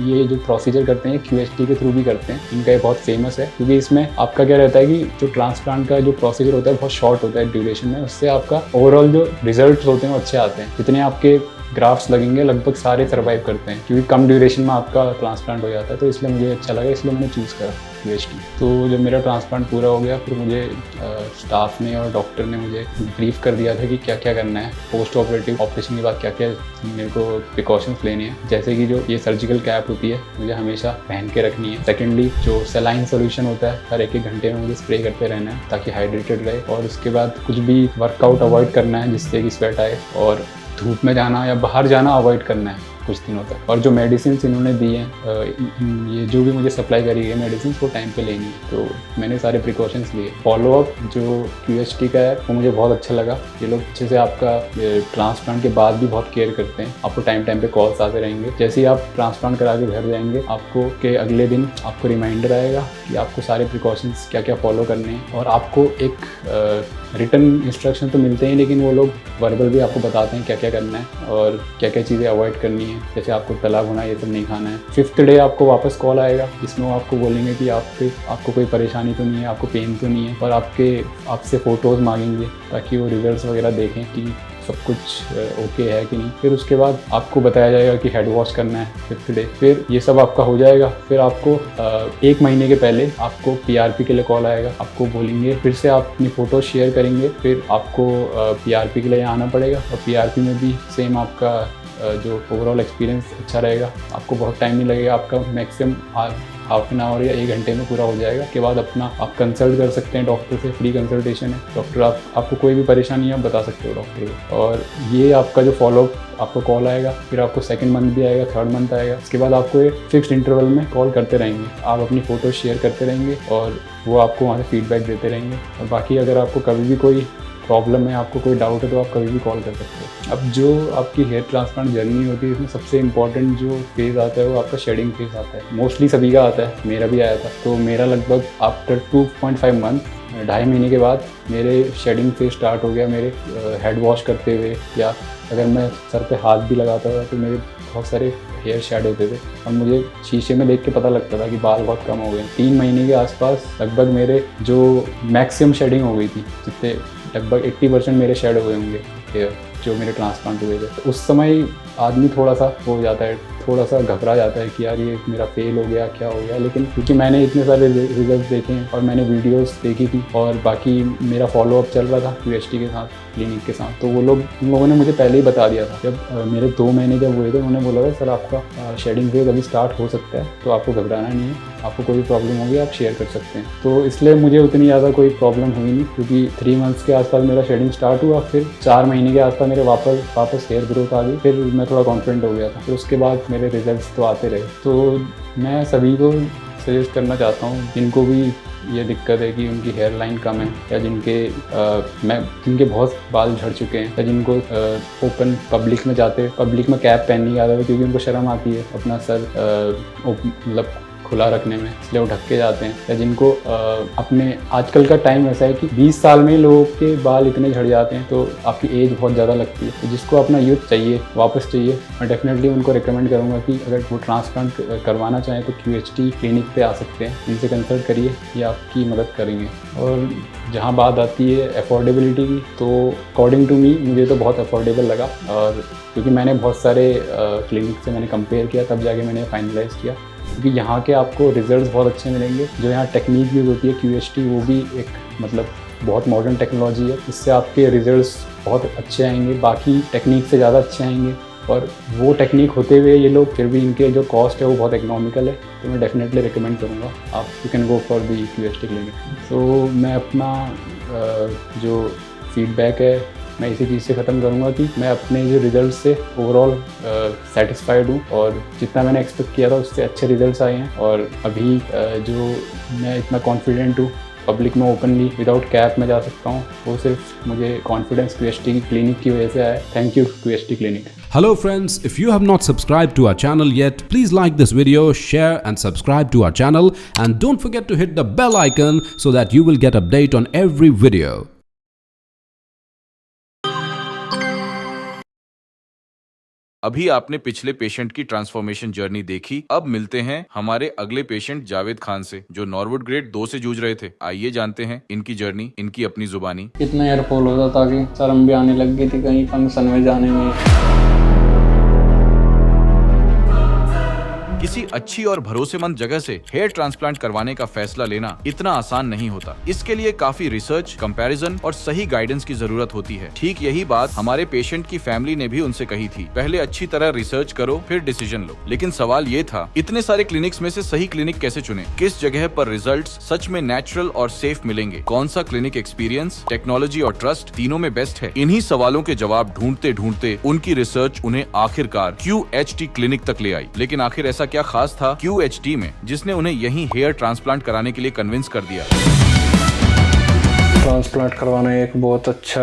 ये जो प्रोसीजर करते हैं QHT के थ्रू भी करते हैं। इनका ये बहुत फेमस है, क्योंकि इसमें आपका क्या रहता है कि जो ट्रांसप्लांट का जो प्रोसीजर होता है बहुत शॉर्ट होता है ड्यूरेशन में, उससे आपका ओवरऑल जो रिजल्ट होते हैं वो अच्छे आते हैं। जितने आपके ग्राफ्ट्स लगेंगे लगभग सारे सर्वाइव करते हैं, क्योंकि कम ड्यूरेशन में आपका ट्रांसप्लांट हो जाता है, तो इसलिए मुझे अच्छा लगा, इसलिए मैंने चूज़ करा QHT। तो जब मेरा ट्रांसप्लांट पूरा हो गया, फिर मुझे स्टाफ ने और डॉक्टर ने मुझे ब्रीफ कर दिया था कि क्या क्या करना है, पोस्ट ऑपरेटिव ऑपरेशन के बाद क्या क्या मेरे को प्रिकॉशंस लेने हैं। जैसे कि जो ये सर्जिकल कैप होती है मुझे हमेशा पहन के रखनी है। सेकेंडली जो सेलाइन सोल्यूशन होता है हर एक घंटे में मुझे स्प्रे करते रहना है ताकि हाइड्रेटेड रहे। और उसके बाद कुछ भी वर्कआउट अवॉइड करना है जिससे कि स्वेट आए, और धूप में जाना या बाहर जाना अवॉइड करना है। कुछ दिनों तक। और जो मेडिसिन इन्होंने दी हैं, ये जो भी मुझे सप्लाई करी गई मेडिसिन वो टाइम पे लेनी है, तो मैंने सारे प्रिकॉशंस लिए। फॉलोअप जो QHT का है वो मुझे बहुत अच्छा लगा। ये लोग अच्छे से आपका ट्रांसप्लांट के बाद भी बहुत केयर करते हैं। आपको टाइम टाइम पे कॉल्स आते रहेंगे। जैसे ही आप ट्रांसप्लांट करा के घर जाएंगे, आपको के अगले दिन आपको रिमाइंडर आएगा कि आपको सारे प्रिकॉशंस क्या क्या फॉलो करने हैं। और आपको एक रिटर्न इंस्ट्रक्शन तो मिलते हैं, लेकिन वो लोग वर्बल भी आपको बताते हैं क्या क्या करना है और क्या क्या चीज़ें अवॉइड करनी है। जैसे आपको तला भुना ये सब नहीं खाना है। 5th डे आपको वापस कॉल आएगा, जिसमें वो आपको बोलेंगे कि आपको कोई परेशानी तो नहीं है, आपको पेन तो नहीं है, और आपसे फ़ोटोज़ मांगेंगे ताकि वो रिजल्ट्स वगैरह देखें कि सब कुछ ओके है कि नहीं। फिर उसके बाद आपको बताया जाएगा कि हेड वॉश करना है 5th डे। फिर ये सब आपका हो जाएगा। फिर आपको 1 महीने के पहले आपको PRP के लिए कॉल आएगा। आपको बोलेंगे, फिर से आप अपनी फ़ोटो शेयर करेंगे। फिर आपको PRP के लिए आना पड़ेगा, और PRP में भी सेम आपका जो ओवरऑल एक्सपीरियंस अच्छा रहेगा। आपको बहुत टाइम नहीं लगेगा, आपका मैक्सिमम हाफ एन आवर या 1 घंटे में पूरा हो जाएगा। के बाद अपना आप कंसल्ट कर सकते हैं डॉक्टर से, फ्री कंसल्टेशन है। डॉक्टर आपको कोई भी परेशानी है आप बता सकते हो डॉक्टर को। और ये आपका जो फॉलोअप आपको कॉल आएगा, फिर आपको 2nd मंथ भी आएगा, 3rd मंथ आएगा। इसके बाद आपको एक फिक्स्ड इंटरवल में कॉल करते रहेंगे। आप अपनी फ़ोटो शेयर करते रहेंगे और वो आपको वहाँ से फीडबैक देते रहेंगे। और बाकी अगर आपको कभी भी कोई प्रॉब्लम है, आपको कोई डाउट है, तो आप कभी भी कॉल कर सकते हो। अब जो आपकी हेयर ट्रांसप्लांट जर्नी होती है, इसमें सबसे इंपॉर्टेंट जो फेज़ आता है वो आपका शेडिंग फेज़ आता है। मोस्टली सभी का आता है, मेरा भी आया था। तो मेरा लगभग आफ्टर 2.5 मंथ, 2.5 महीने के बाद मेरे शेडिंग फेज स्टार्ट हो गया। मेरे हेड वॉश करते हुए या अगर मैं सर पे हाथ भी लगाता था तो मेरे बहुत सारे हेयर शेड होते थे, और मुझे शीशे में देख के पता लगता था कि बाल बहुत कम हो गए। 3 महीने के आसपास लगभग मेरे जो मैक्सिमम शेडिंग हो गई थी, जितने लगभग 80% मेरे शेड हुए होंगे हेयर जो मेरे ट्रांसप्लांट हुए थे। तो उस समय आदमी थोड़ा सा हो जाता है, थोड़ा सा घबरा जाता है कि यार ये मेरा फेल हो गया, क्या हो गया। लेकिन क्योंकि मैंने इतने सारे रिजल्ट देखे हैं और मैंने वीडियोस देखी थी, और बाकी मेरा फॉलोअप चल रहा था QHT के साथ, क्लिनिक के साथ, तो उन लोगों ने मुझे पहले ही बता दिया था। जब मेरे 2 महीने जब हुए थे, उन्होंने बोला था सर आपका शेडिंग फेज अभी स्टार्ट हो सकता है, तो आपको घबराना नहीं है, आपको कोई भी प्रॉब्लम होगी आप शेयर कर सकते हैं। तो इसलिए मुझे उतनी ज़्यादा कोई प्रॉब्लम हुई नहीं, क्योंकि 3 मंथ्स के आसपास मेरा शेडिंग स्टार्ट हुआ। फिर 4 महीने के आसपास मेरे वापस हेयर ग्रोथ आ गई। फिर मैं थोड़ा कॉन्फिडेंट हो गया था। फिर उसके बाद मेरे रिजल्ट्स तो आते रहे। तो मैं सभी को सजेस्ट करना चाहता हूँ जिनको भी ये दिक्कत है कि उनकी हेयर लाइन कम है, या जिनके बहुत बाल झड़ चुके हैं, या जिनको ओपन पब्लिक में पब्लिक में कैप पहननी नहीं आता था क्योंकि उनको शर्म आती है अपना सर मतलब खुला रखने में, इसलिए वो ढक के जाते हैं। या जिनको अपने आजकल का टाइम ऐसा है कि 20 साल में लोगों के बाल इतने झड़ जाते हैं, तो आपकी एज बहुत ज़्यादा लगती है। तो जिसको अपना यूथ चाहिए, वापस चाहिए, मैं डेफिनेटली उनको रिकमेंड करूँगा कि अगर वो ट्रांसप्लांट करवाना चाहें तो QHT क्लिनिक पे आ सकते हैं। इनसे कंसल्ट करिए, ये आपकी मदद करेंगे। और जहाँ बात आती है अफोर्डेबिलिटी की, तो अकॉर्डिंग टू मी मुझे तो बहुत अफोर्डेबल लगा। और क्योंकि मैंने बहुत सारे क्लिनिक से मैंने कंपेयर किया, तब जाके मैंने फाइनलाइज़ किया। क्योंकि यहाँ के आपको रिजल्ट्स बहुत अच्छे मिलेंगे। जो यहाँ टेक्निक यूज़ होती है QHT, वो भी एक मतलब बहुत मॉडर्न टेक्नोलॉजी है। इससे आपके रिजल्ट्स बहुत अच्छे आएंगे, बाकी टेक्निक से ज़्यादा अच्छे आएंगे। और वो टेक्निक होते हुए ये लोग फिर भी इनके जो कॉस्ट है वो बहुत इकोनॉमिकल है। तो मैं डेफिनेटली रिकमेंड करूँगा आप you can go for the QHT clinic. तो मैं अपना जो फीडबैक है मैं इसी चीज़ से ख़त्म करूँगा कि मैं अपने जो रिज़ल्ट से ओवरऑल सेटिस्फाइड हूँ, और जितना मैंने एक्सपेक्ट किया था उससे अच्छे रिज़ल्ट्स आए हैं। और अभी जो मैं इतना कॉन्फिडेंट हूँ पब्लिक में ओपनली विदाउट कैप में जा सकता हूँ, वो सिर्फ मुझे कॉन्फिडेंस QHT की क्लिनिक की वजह से आया है। Thank you QHT clinic. Hello friends, if you have not subscribed to our channel yet, please like this video, share and subscribe to our channel, and don't forget to hit the bell icon so that you will get update on every video. अभी आपने पिछले patient की transformation journey देखी। अब मिलते हैं हमारे अगले पेशेंट जावेद खान से, जो नॉर्वुड ग्रेड 2 से जूझ रहे थे। आइए जानते हैं इनकी जर्नी, इनकी अपनी जुबानी। इतना एयरफॉल होता था कि शर्म भी आने लग गई थी कहीं फंक्शन में जाने में। किसी किसी अच्छी और भरोसेमंद जगह से हेयर ट्रांसप्लांट करवाने का फैसला लेना इतना आसान नहीं होता। इसके लिए काफी रिसर्च, कंपैरिजन और सही गाइडेंस की जरूरत होती है। ठीक यही बात हमारे पेशेंट की फैमिली ने भी उनसे कही थी। पहले अच्छी तरह रिसर्च करो, फिर डिसीजन लो। लेकिन सवाल ये था, इतने सारे क्लिनिक्स में से सही क्लिनिक कैसे चुने? किस जगह पर रिजल्ट्स सच में नेचुरल और सेफ मिलेंगे? कौन सा क्लिनिक एक्सपीरियंस, टेक्नोलॉजी और ट्रस्ट तीनों में बेस्ट है? इन्हीं सवालों के जवाब ढूंढते ढूंढते उनकी रिसर्च उन्हें आखिरकार QHT क्लिनिक तक ले आई। लेकिन आखिर ऐसा क्या खास था QHT में जिसने उन्हें यहीं हेयर ट्रांसप्लांट कराने के लिए कन्विंस कर दिया? ट्रांसप्लांट करवाना एक बहुत अच्छा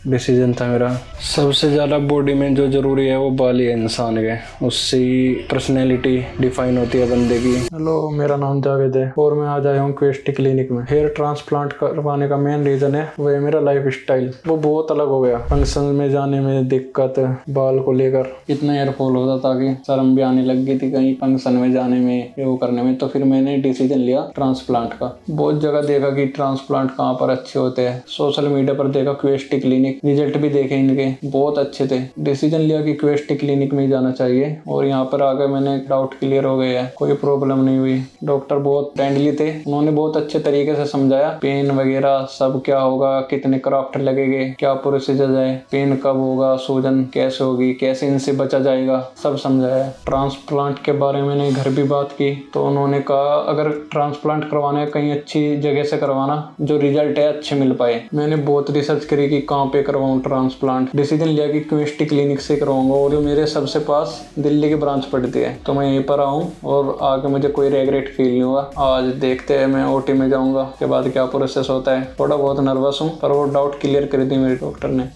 डिसीजन था मेरा। सबसे ज़्यादा बॉडी में जो ज़रूरी है वो बाल ही है इंसान के, उससे ही पर्सनैलिटी डिफाइन होती है बंदे की। हेलो, मेरा नाम जावेद है और मैं आज आया हूँ QHT क्लिनिक में। हेयर ट्रांसप्लांट करवाने का मेन रीज़न है वो है मेरा लाइफ स्टाइल। वो बहुत अलग हो गया। फंक्शन में जाने में दिक्कत, बाल को लेकर इतना हेयर फॉल होता था कि शर्म भी आने लग गई थी कहीं फंक्शन में जाने में, वो करने में। तो फिर मैंने डिसीजन लिया ट्रांसप्लांट का। बहुत जगह देखा कि ट्रांसप्लांट कहाँ पर अच्छे होते हैं, सोशल मीडिया पर देखा QHT क्लिनिक, रिजल्ट भी देखे इनके बहुत अच्छे थे। डिसीजन लिया कि QHT क्लिनिक में ही जाना चाहिए और यहाँ पर आकर मैंने डाउट क्लियर हो गए हैं, कोई प्रॉब्लम नहीं हुई। डॉक्टर बहुत फ्रेंडली थे, उन्होंने बहुत अच्छे तरीके से समझाया पेन वगैरह सब क्या होगा, कितने क्राफ्ट लगेंगे, क्या प्रोसीजर है, पेन कब होगा, सूजन कैसे होगी, कैसे इनसे बचा जाएगा, सब समझाया। ट्रांसप्लांट के बारे में मैंने घर भी बात की तो उन्होंने कहा अगर ट्रांसप्लांट करवाना है कहीं अच्छी जगह से करवाना जो रिजल्ट है अच्छे मिल पाए। मैंने बहुत रिसर्च करी कि कहाँ पे करवाऊँ ट्रांसप्लांट। डिसीजन लिया कि QHT क्लिनिक से करवाऊंगा और मेरे सबसे पास दिल्ली की ब्रांच पड़ती है तो मैं यहीं पर आऊँ और आगे मुझे कोई रेगरेट फील नहीं हुआ। आज देखते हैं मैं OT में जाऊँगा के बाद क्या प्रोसेस होता है। थोड़ा बहुत नर्वस हूँ पर वो डाउट क्लियर कर दी मेरे डॉक्टर ने।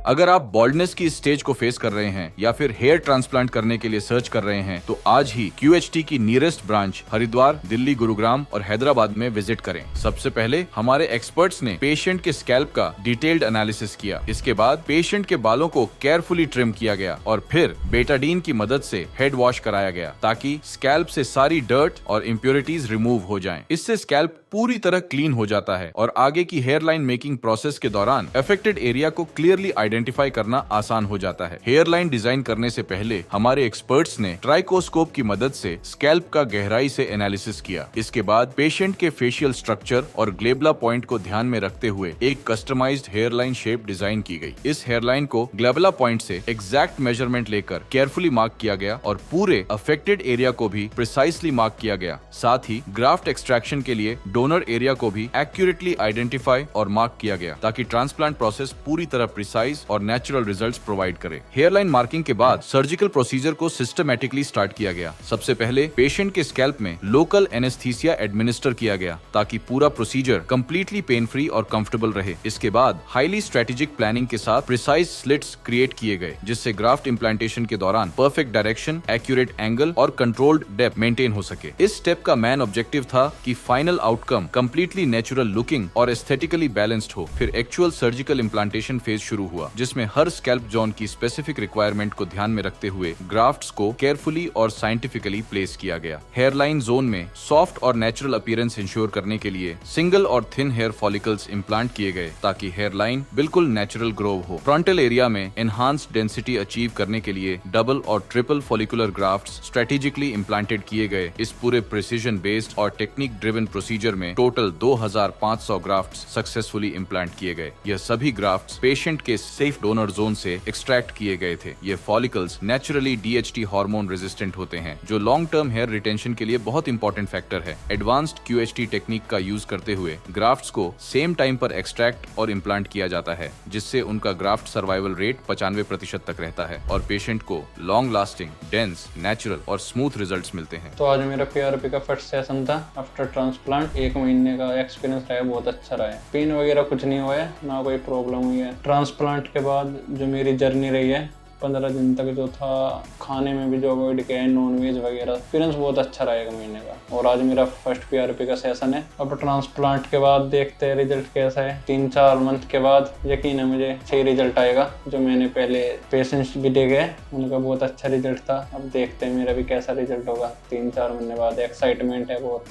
अगर आप बॉल्डनेस की स्टेज को फेस कर रहे हैं या फिर हेयर ट्रांसप्लांट करने के लिए सर्च कर रहे हैं तो आज ही QHT की नियरेस्ट ब्रांच हरिद्वार, दिल्ली, गुरुग्राम और हैदराबाद में विजिट करें। सबसे पहले हमारे एक्सपर्ट्स ने पेशेंट के स्कैल्प का डिटेल्ड एनालिसिस किया। इसके बाद पेशेंट के बालों को केयरफुली ट्रिम किया गया और फिर बेटाडीन की मदद से हेड वॉश कराया गया ताकि स्कैल्प से सारी डर्ट और इम्प्योरिटीज रिमूव हो जाएं। इससे स्कैल्प पूरी तरह क्लीन हो जाता है और आगे की हेयर लाइन मेकिंग प्रोसेस के दौरान अफेक्टेड एरिया को क्लियरली आइडेंटिफाई करना आसान हो जाता है। हेयर लाइन डिजाइन करने से पहले हमारे एक्सपर्ट्स ने ट्राइकोस्कोप की मदद से स्कैल्प का गहराई से एनालिसिस किया। इसके बाद पेशेंट के फेशियल स्ट्रक्चर और ग्लेबला पॉइंट को ध्यान में रखते हुए एक customized hair line shape design की गई। इस हेयर लाइन को ग्लेबला पॉइंट से एग्जैक्ट मेजरमेंट लेकर केयरफुली मार्क किया गया और पूरे अफेक्टेड एरिया को भी प्रिसाइसली मार्क किया गया। साथ ही ग्राफ्ट एक्सट्रैक्शन के लिए डोनर एरिया को भी एक्यूरेटली आइडेंटिफाई और मार्क किया गया ताकि ट्रांसप्लांट प्रोसेस पूरी तरह प्रिसाइज और नेचुरल रिजल्ट्स प्रोवाइड करे। हेयरलाइन मार्किंग के बाद सर्जिकल प्रोसीजर को सिस्टमैटिकली स्टार्ट किया गया। सबसे पहले पेशेंट के स्कैल्प में लोकल एनेस्थीसिया एडमिनिस्टर किया गया ताकि पूरा प्रोसीजर कंप्लीटली पेन फ्री और कंफर्टेबल रहे। इसके बाद हाईली स्ट्रेटेजिक प्लानिंग के साथ प्रिसाइज स्लिट्स क्रिएट किए गए जिससे ग्राफ्ट इम्प्लांटेशन के दौरान परफेक्ट डायरेक्शन, एक्यूरेट एंगल और कंट्रोल्ड डेप्थ मेंटेन हो सके। इस स्टेप का मेन ऑब्जेक्टिव था कि final outcome completely natural looking और एस्थेटिकली बैलेंस्ड हो। फिर एक्चुअल सर्जिकल इम्प्लांटेशन फेज शुरू हुआ जिसमें हर स्कैल्प जोन की स्पेसिफिक रिक्वायरमेंट को ध्यान में रखते हुए ग्राफ्ट्स को केयरफुली और साइंटिफिकली प्लेस किया गया। हेयरलाइन जोन में सॉफ्ट और नेचुरल अपीयरेंस इंश्योर करने के लिए सिंगल और थिन हेयर फॉलिकल्स इम्प्लांट किए गए ताकि हेयरलाइन बिल्कुल नेचुरल ग्रो हो। फ्रंटल एरिया में एनहांस्ड डेंसिटी अचीव करने के लिए डबल और triple follicular grafts strategically implanted किए गए। इस पूरे प्रिसीजन बेस्ड और टेक्निक ड्रिवन प्रोसीजर में टोटल 2500 ग्राफ्ट्स सक्सेसफुली इम्प्लांट किए गए। यह सभी ग्राफ्ट्स पेशेंट के सेफ डोनर जोन से एक्सट्रैक्ट किए गए थे। ये follicles naturally DHT hormone resistant होते हैं जो लॉन्ग टर्म हेयर रिटेंशन के लिए बहुत इंपॉर्टेंट फैक्टर है। एडवांस्ड QHT टेक्निक का यूज करते हुए ग्राफ्ट्स को सेम टाइम पर एक्सट्रैक्ट और इम्प्लांट किया जाता है जिससे उनका ग्राफ्ट सर्वाइवल रेट 95% तक रहता है और पेशेंट को लॉन्ग लास्टिंग, डेंस, नेचुरल और स्मूथ रिजल्ट्स मिलते हैं। तो आज मेरा PRP का फर्स्ट सेशन था आफ्टर ट्रांसप्लांट। 1 महीने का एक्सपीरियंस रहा, बहुत अच्छा रहा है। पेन वगैरह कुछ नहीं हुआ है, ना कोई प्रॉब्लम हुई है। ट्रांसप्लांट के बाद जो मेरी जर्नी रही है 15 दिन तक जो था, खाने में भी जो अवॉइड किया है, नॉन वेज वगैरह, एक्सपीरियंस बहुत अच्छा रहा 1 महीने का। और आज मेरा फर्स्ट PRP का सेशन है। अब ट्रांसप्लांट के बाद देखते हैं रिजल्ट कैसा है। 3-4 मंथ के बाद यकीन है मुझे सही रिजल्ट आएगा। जो मैंने पहले पेशेंट्स भी देखे उनका बहुत अच्छा रिजल्ट था। अब देखते हैं मेरा भी कैसा रिजल्ट होगा 3-4 महीने बाद। एक्साइटमेंट है बहुत।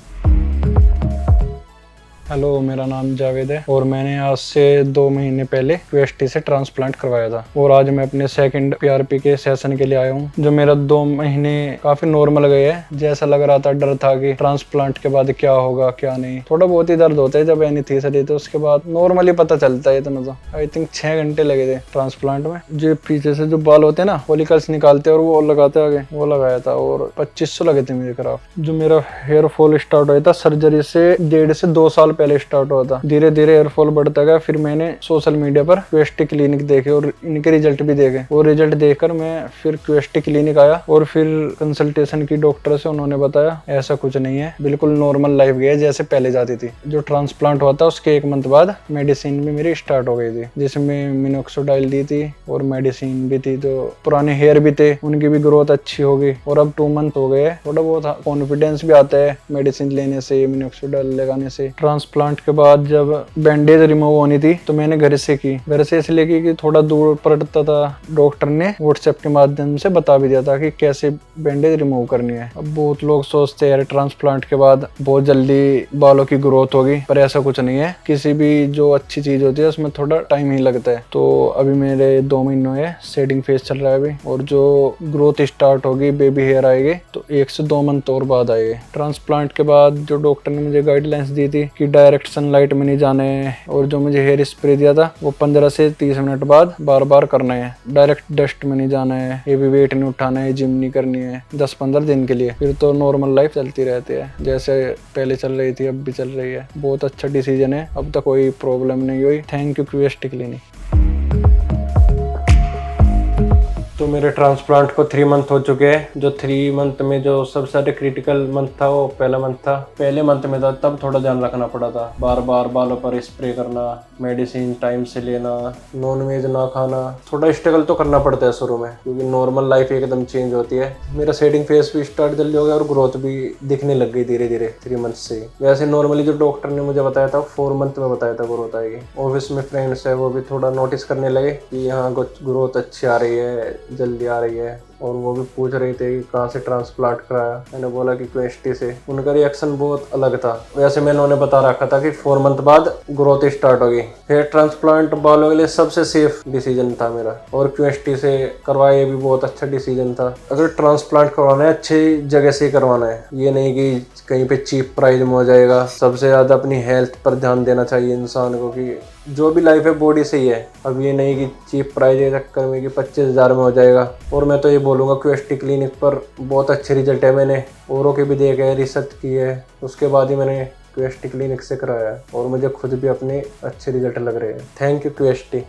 हेलो, मेरा नाम जावेद है और मैंने आज से 2 महीने पहले क्यूएसटी से ट्रांसप्लांट करवाया था और आज मैं अपने सेकंड पीआरपी के सेशन के लिए आया हूँ। जो मेरा 2 महीने काफी नॉर्मल गए हैं। जैसा लग रहा था, डर था कि ट्रांसप्लांट के बाद क्या होगा क्या नहीं। थोड़ा बहुत ही दर्द होता है जब एनेस्थीसिया देते, उसके बाद नॉर्मली पता चलता है। इतना तो आई थिंक 6 घंटे लगे थे ट्रांसप्लांट में। जो पीछे से जो बाल होते हैं ना, फॉलिकल्स निकालते हैं और वो लगाते आगे, वो लगाया था और 2500 लगे थे मेरे खराब। जो मेरा हेयर फॉल स्टार्ट हुआ था सर्जरी से 1.5 से 2 साल पहले स्टार्ट हुआ था। धीरे धीरे हेयर फॉल बढ़ता गया। फिर मैंने सोशल मीडिया पर क्यूएसटी क्लिनिक देखे और इनके रिजल्ट भी देखे। वो रिजल्ट देखकर मैं फिर क्यूएसटी क्लिनिक आया और फिर कंसल्टेशन की डॉक्टर से। उन्होंने बताया ऐसा कुछ नहीं है, बिल्कुल नॉर्मल लाइफ गई है जैसे पहले जाती थी। जो ट्रांसप्लांट हुआ था उसके 1 मंथ बाद मेडिसिन भी मेरी स्टार्ट हो गई थी, जिसमें मिनोक्सिडाइल दी थी और मेडिसिन भी थी। तो पुराने हेयर भी थे, उनकी भी ग्रोथ अच्छी हो गई और अब 2 मंथ हो गए। थोड़ा बहुत कॉन्फिडेंस भी आता है मेडिसिन लेने से, मिनोक्सिडाइल लगाने से। ट्रांसप्लांट के बाद जब बैंडेज रिमूव होनी थी तो मैंने घर से की। घर से इसलिए की कि थोड़ा दूर पड़ता था। डॉक्टर ने व्हाट्सएप के माध्यम से बता भी दिया था कि कैसे बैंडेज रिमूव करनी है। अब बहुत लोग सोचते हैं ट्रांसप्लांट के बाद बहुत जल्दी बालों की ग्रोथ होगी, पर ऐसा कुछ नहीं है। किसी भी जो अच्छी चीज होती है उसमें थोड़ा टाइम ही लगता है। तो अभी मेरे 2 महीनों है, शेडिंग फेज चल रहा है अभी, और जो ग्रोथ स्टार्ट होगी, बेबी हेयर आएगी तो 1 से 2 मंथ और बाद आएगी। ट्रांसप्लांट के बाद जो डॉक्टर ने मुझे गाइडलाइंस दी थी कि डायरेक्ट सनलाइट में नहीं जाना है, और जो मुझे हेयर स्प्रे दिया था वो 15 से 30 मिनट बाद बार बार करना है। डायरेक्ट डस्ट में नहीं जाना है, हेवी वेट नहीं उठाना है, जिम नहीं करनी है 10-15 दिन के लिए। फिर तो नॉर्मल लाइफ चलती रहती है जैसे पहले चल रही थी, अब भी चल रही है। बहुत अच्छा डिसीजन है, अब तक कोई प्रॉब्लम नहीं हुई। Thank you क्यूएसटी clinic. तो मेरे ट्रांसप्लांट को 3 मंथ हो चुके हैं। जो 3 मंथ में जो सबसे ज्यादा क्रिटिकल मंथ था वो पहला मंथ था। पहले मंथ में था तब थोड़ा ध्यान रखना पड़ा था, बार बार बालों पर स्प्रे करना, मेडिसिन टाइम से लेना, नॉन वेज ना खाना। थोड़ा स्ट्रगल तो करना पड़ता है शुरू में, क्योंकि नॉर्मल लाइफ एकदम चेंज होती है। मेरा शेडिंग फेस भी स्टार्ट जल्दी हो गया और ग्रोथ भी दिखने लग गई धीरे धीरे 3 मंथ से। वैसे नॉर्मली जो डॉक्टर ने मुझे बताया था 4 मंथ में बताया था ग्रोथ आएगी। ऑफिस में फ्रेंड्स है वो भी थोड़ा नोटिस करने लगे कि यहाँ ग्रोथ अच्छी आ रही है, जल्दी आ रही है, और वो भी पूछ रहे थे कि कहाँ से ट्रांसप्लांट कराया। मैंने बोला कि क्यूएसटी से। उनका रिएक्शन बहुत अलग था। वैसे मैंने उन्हें बता रखा था कि 4 मंथ बाद ग्रोथ स्टार्ट होगी। हेयर ट्रांसप्लांट बालों के लिए सबसे सेफ डिसीजन था मेरा, और क्यूएसटी से करवाया, ये भी बहुत अच्छा डिसीजन था। अगर ट्रांसप्लांट करवाना है अच्छी जगह से करवाना है, ये नहीं कि कहीं पे चीप प्राइस में हो जाएगा। सबसे ज़्यादा अपनी हेल्थ पर ध्यान देना चाहिए इंसान को, कि जो भी लाइफ है बॉडी से ही है। अब ये नहीं कि चीप प्राइस के चक्कर में कि 25,000 में हो जाएगा। और मैं तो ये बोलूँगा क्यूएसटी क्लिनिक पर बहुत अच्छे रिजल्ट है। मैंने औरों के भी देखे हैं, रिसर्च की है, उसके बाद ही मैंने क्यूएसटी क्लिनिक से कराया है और मुझे खुद भी अपने अच्छे रिजल्ट लग रहे हैं। Thank you क्यूएसटी।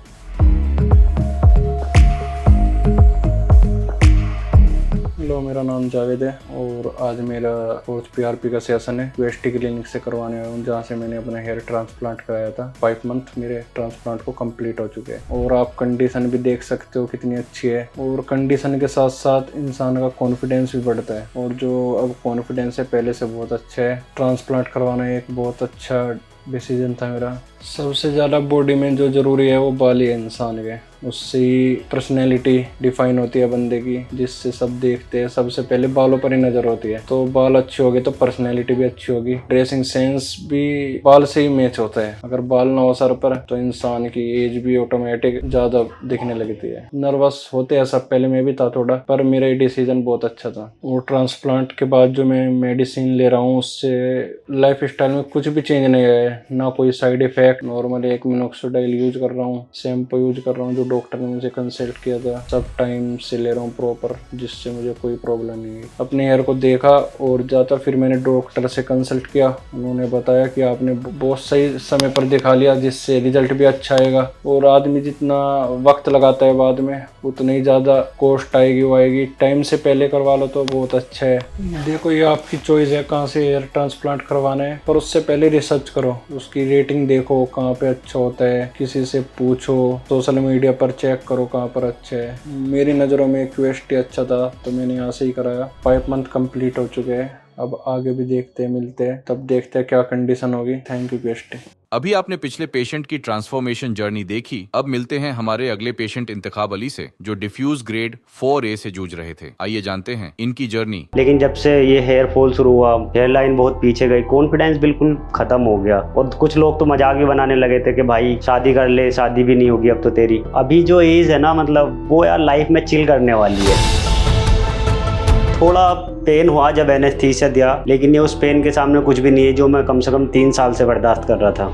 हेलो, मेरा नाम जावेद है और आज मेरा 4th पीआरपी का सेशन है। क्यूएसटी क्लिनिक से करवाने आया हूँ, जहाँ से मैंने अपना हेयर ट्रांसप्लांट कराया था। 5 मंथ मेरे ट्रांसप्लांट को कंप्लीट हो चुके हैं और आप कंडीशन भी देख सकते हो कितनी अच्छी है। और कंडीशन के साथ साथ इंसान का कॉन्फिडेंस भी बढ़ता है, और जो अब कॉन्फिडेंस है पहले से बहुत अच्छा है। ट्रांसप्लांट करवाना एक बहुत अच्छा डिसीजन था मेरा। सबसे ज़्यादा बॉडी में जो ज़रूरी है वो बाल ही है इंसान के। उससे पर्सनैलिटी डिफाइन होती है बंदे की, जिससे सब देखते हैं। सबसे पहले बालों पर ही नज़र होती है, तो बाल अच्छे होंगे तो पर्सनैलिटी भी अच्छी होगी। ड्रेसिंग सेंस भी बाल से ही मैच होता है। अगर बाल ना हो सर पर तो इंसान की एज भी ऑटोमेटिक ज़्यादा दिखने लगती है। नर्वस होते हैं सब, पहले मैं भी था थोड़ा, पर मेरा ये डिसीजन बहुत अच्छा था। और ट्रांसप्लांट के बाद जो मैं मेडिसिन ले रहा हूँ उससे लाइफ स्टाइल में कुछ भी चेंज नहीं आया है, ना कोई साइड इफेक्ट। नॉर्मली एक मिनोक्सिडाइल यूज कर रहा हूँ, शैम्पू यूज कर रहा हूँ जो डॉक्टर ने मुझे कंसल्ट किया था, सब टाइम से ले रहा हूँ प्रॉपर, जिससे मुझे कोई प्रॉब्लम नहीं है। अपने हेयर को देखा और जाता, फिर मैंने डॉक्टर से कंसल्ट किया। उन्होंने बताया कि आपने बहुत सही समय पर दिखा लिया, जिससे रिजल्ट भी अच्छा आएगा। और आदमी जितना वक्त लगाता है बाद में, उतनी ही ज़्यादा कॉस्ट आएगी वो आएगी। टाइम से पहले करवा लो तो बहुत अच्छा है। देखो, ये आपकी चॉइस है कहाँ से हेयर ट्रांसप्लांट करवाना है, पर उससे पहले रिसर्च करो, उसकी रेटिंग देखो कहाँ पे अच्छा होता है, किसी से पूछो, सोशल मीडिया पर चेक करो कहाँ पर अच्छा है। मेरी नज़रों में क्यूएसटी अच्छा था तो मैंने यहाँ से ही कराया। 5 मंथ कंप्लीट हो चुके हैं अब आगे भी देखते हैं, मिलते हैं, तब देखते हैं क्या कंडीशन होगी। Thank you question. अभी आपने पिछले पेशेंट की ट्रांसफॉर्मेशन जर्नी देखी। अब मिलते हैं हमारे अगले पेशेंट इंतखाब अली से, जो डिफ्यूज ग्रेड 4A से जूझ रहे थे। आइए जानते हैं इनकी जर्नी। लेकिन जब से ये हेयर फॉल शुरू हुआ, हेयर लाइन बहुत पीछे गई, कॉन्फिडेंस बिल्कुल खत्म हो गया। और कुछ लोग तो मजाक भी बनाने लगे थे कि भाई शादी कर ले, शादी भी नहीं होगी अब तो तेरी। अभी जो एज है ना, मतलब वो यार लाइफ में चिल करने वाली है। थोड़ा पेन हुआ जब एनेस्थीसिया दिया, लेकिन ये उस पेन के सामने कुछ भी नहीं है जो मैं कम से कम 3 साल से बर्दाश्त कर रहा था।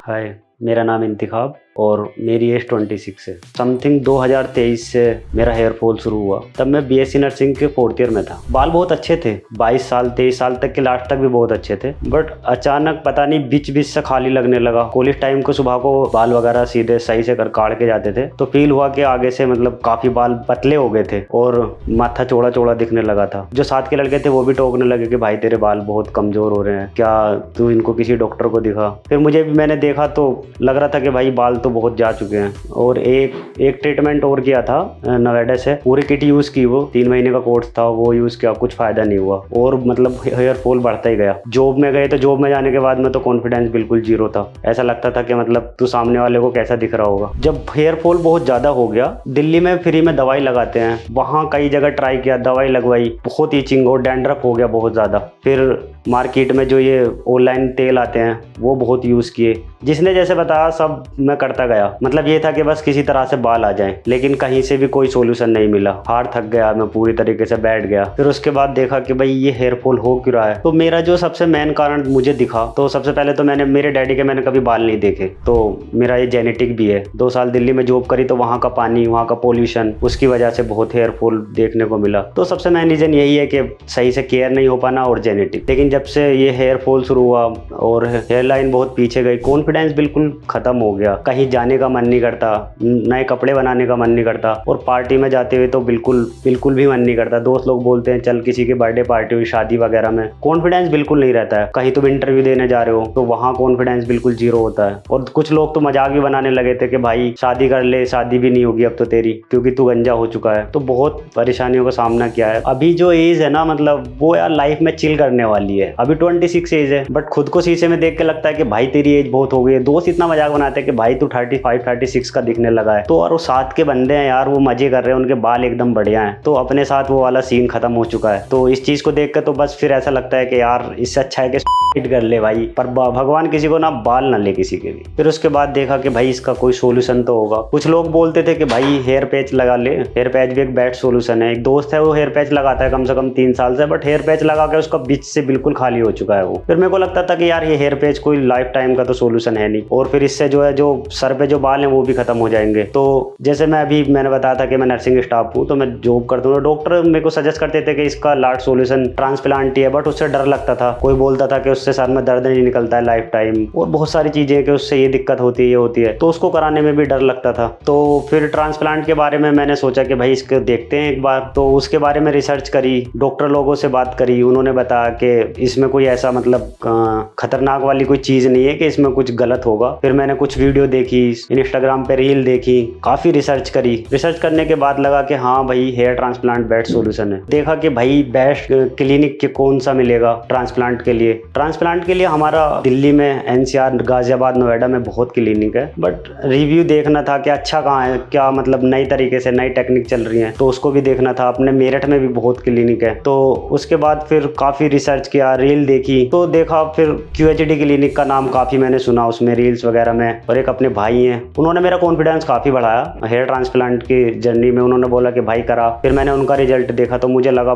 हाय, मेरा नाम इंतिखाब और मेरी एज 26 है। समथिंग 2023 से मेरा हेयर फॉल शुरू हुआ। तब मैं BSc नर्सिंग के 4th ईयर में था। बाल बहुत अच्छे थे, 22 साल 23 साल तक के लास्ट तक भी बहुत अच्छे थे। बट अचानक पता नहीं बीच बीच से खाली लगने लगा। कॉलेज टाइम को सुबह को बाल वगैरह सीधे सही से कर काट के जाते थे, तो फील हुआ कि आगे से मतलब काफी बाल पतले हो गए थे और माथा चौड़ा चौड़ा दिखने लगा था। जो साथ के लड़के थे वो भी टोकने लगे कि भाई तेरे बाल बहुत कमजोर हो रहे हैं, क्या तू इनको किसी डॉक्टर को दिखा। फिर मुझे भी मैंने देखा तो लग रहा था कि भाई बाल तो बहुत जा चुके हैं। और एक ट्रीटमेंट और किया था नोएडा से, पूरी किट यूज की, वो 3 महीने का कोर्स था, वो यूज किया, कुछ फायदा नहीं हुआ और मतलब हेयर फॉल बढ़ता ही गया। जॉब में गए तो जॉब में जाने के बाद में तो कॉन्फिडेंस बिल्कुल जीरो था। ऐसा लगता था कि मतलब तू सामने वाले को कैसा दिख रहा होगा। जब हेयर फॉल बहुत ज्यादा हो गया, दिल्ली में फ्री में दवाई लगाते हैं, वहाँ कई जगह ट्राई किया, दवाई लगवाई, बहुत ईचिंग और डैंड्रफ हो गया बहुत ज्यादा। फिर मार्केट में जो ये ऑनलाइन तेल आते हैं वो बहुत यूज किए, जिसने जैसे बताया सब मैं करता गया। मतलब ये था कि बस किसी तरह से बाल आ जाएं, लेकिन कहीं से भी कोई सॉल्यूशन नहीं मिला। हार थक गया, मैं पूरी तरीके से बैठ गया। फिर उसके बाद देखा कि भाई ये हेयर फॉल हो क्यों रहा है। तो मेरा जो सबसे मेन कारण मुझे दिखा, तो सबसे पहले तो मैंने मेरे डैडी के मैंने कभी बाल नहीं देखे, तो मेरा ये जेनेटिक भी है। 2 साल दिल्ली में जॉब करी तो वहाँ का पानी, वहाँ का पोल्यूशन, उसकी वजह से बहुत हेयर फॉल देखने को मिला। तो सबसे मेन रीजन यही है कि सही से केयर नहीं हो पाना और जेनेटिक। लेकिन जब से ये हेयर फॉल शुरू हुआ और हेयर लाइन बहुत पीछे गई, कॉन्फिडेंस बिल्कुल खत्म हो गया। कहीं जाने का मन नहीं करता, नए कपड़े बनाने का मन नहीं करता और पार्टी में जाते हुए तो बिल्कुल भी मन नहीं करता। दोस्त लोग बोलते हैं चल किसी की बर्थडे पार्टी हुई, शादी वगैरह में, कॉन्फिडेंस बिल्कुल नहीं रहता है। कहीं तुम इंटरव्यू देने जा रहे हो तो वहाँ कॉन्फिडेंस बिल्कुल जीरो होता है। और कुछ लोग तो मजाक भी बनाने लगे थे कि भाई शादी कर ले, शादी भी नहीं होगी अब तो तेरी, क्योंकि तू गंजा हो चुका है। तो बहुत परेशानियों का सामना किया है। अभी जो एज है ना, मतलब वो यार लाइफ में चिल करने वाली है। अभी 26 एज है, बट खुद को शीशे में देख के लगता है कि भाई तेरी एज बहुत हो गई है। दोस्त इतना मजाक बनाते हैं कि भाई तू 35 36 का दिखने लगा है। तो और वो साथ के बंदे हैं यार, वो मजे कर रहे हैं, उनके बाल एकदम बढ़िया हैं, तो अपने साथ वो वाला सीन खत्म हो चुका है। तो इस चीज को देख कर तो बस फिर ऐसा लगता है कि यार इससे अच्छा है कि कर ले भाई, पर भगवान किसी को ना बाल ना ले किसी के भी। फिर उसके बाद देखा कि भाई इसका कोई सोल्यूशन तो होगा। कुछ लोग बोलते थे कि भाई हेयर पैच लगा ले, हेयर पैच भी एक बेस्ट सोल्यूशन है। एक दोस्त है वो हेयर पैच लगाता है कम से कम 3 साल से, बट हेयर पैच लगा के उसका बीच से बिल्कुल खाली हो चुका है वो। फिर मेरे को लगता था कि यार ये हेयर पैच कोई लाइफ टाइम का तो सोल्यूशन है नहीं, और फिर इससे जो है जो सर पे जो बाल हैं वो भी खत्म हो जाएंगे। तो जैसे मैंने बताया था कि मैं नर्सिंग स्टाफ हूँ, तो मैं जॉब करता हूँ। डॉक्टर मेरे को सजेस्ट करते थे कि इसका लास्ट सोल्यूशन ट्रांसप्लांट ही है, बट उससे डर लगता था। कोई बोलता था कि उससे सर में दर्द नहीं निकलता है लाइफ टाइम, और बहुत सारी चीजें कि उससे ये दिक्कत होती है, ये होती है, तो उसको कराने में भी डर लगता था। तो फिर ट्रांसप्लांट के बारे में मैंने सोचा कि भाई इसको देखते हैं एक बार। तो उसके बारे में रिसर्च करी, डॉक्टर लोगों से बात करी, उन्होंने बताया कि इसमें कोई ऐसा मतलब खतरनाक वाली कोई चीज नहीं है कि इसमें कुछ गलत होगा। फिर मैंने कुछ वीडियो देखी, इंस्टाग्राम पे रील देखी, काफी रिसर्च करी। रिसर्च करने के बाद लगा कि हाँ भाई हेयर ट्रांसप्लांट बेस्ट सोल्यूशन है। देखा कि भाई बेस्ट क्लिनिक के कौन सा मिलेगा ट्रांसप्लांट के लिए। ट्रांसप्लांट के लिए हमारा दिल्ली में NCR, गाजियाबाद, नोएडा में बहुत क्लिनिक है, बट रिव्यू देखना था कि अच्छा कहाँ है, क्या मतलब नई तरीके से नई टेक्निक चल रही है, तो उसको भी देखना था। अपने मेरठ में भी बहुत क्लिनिक है। तो उसके बाद फिर काफी रिसर्च किया, रील देखी, तो देखा फिर QHD क्लिनिक का नाम काफी मैंने सुना उसमें रील्स वगैरह में, और एक अपने भाई हैं, उन्होंने मेरा कॉन्फिडेंस काफी बढ़ाया हेयर ट्रांसप्लांट की जर्नी में। उन्होंने बोला कि भाई करा। फिर मैंने उनका रिजल्ट देखा तो मुझे लगा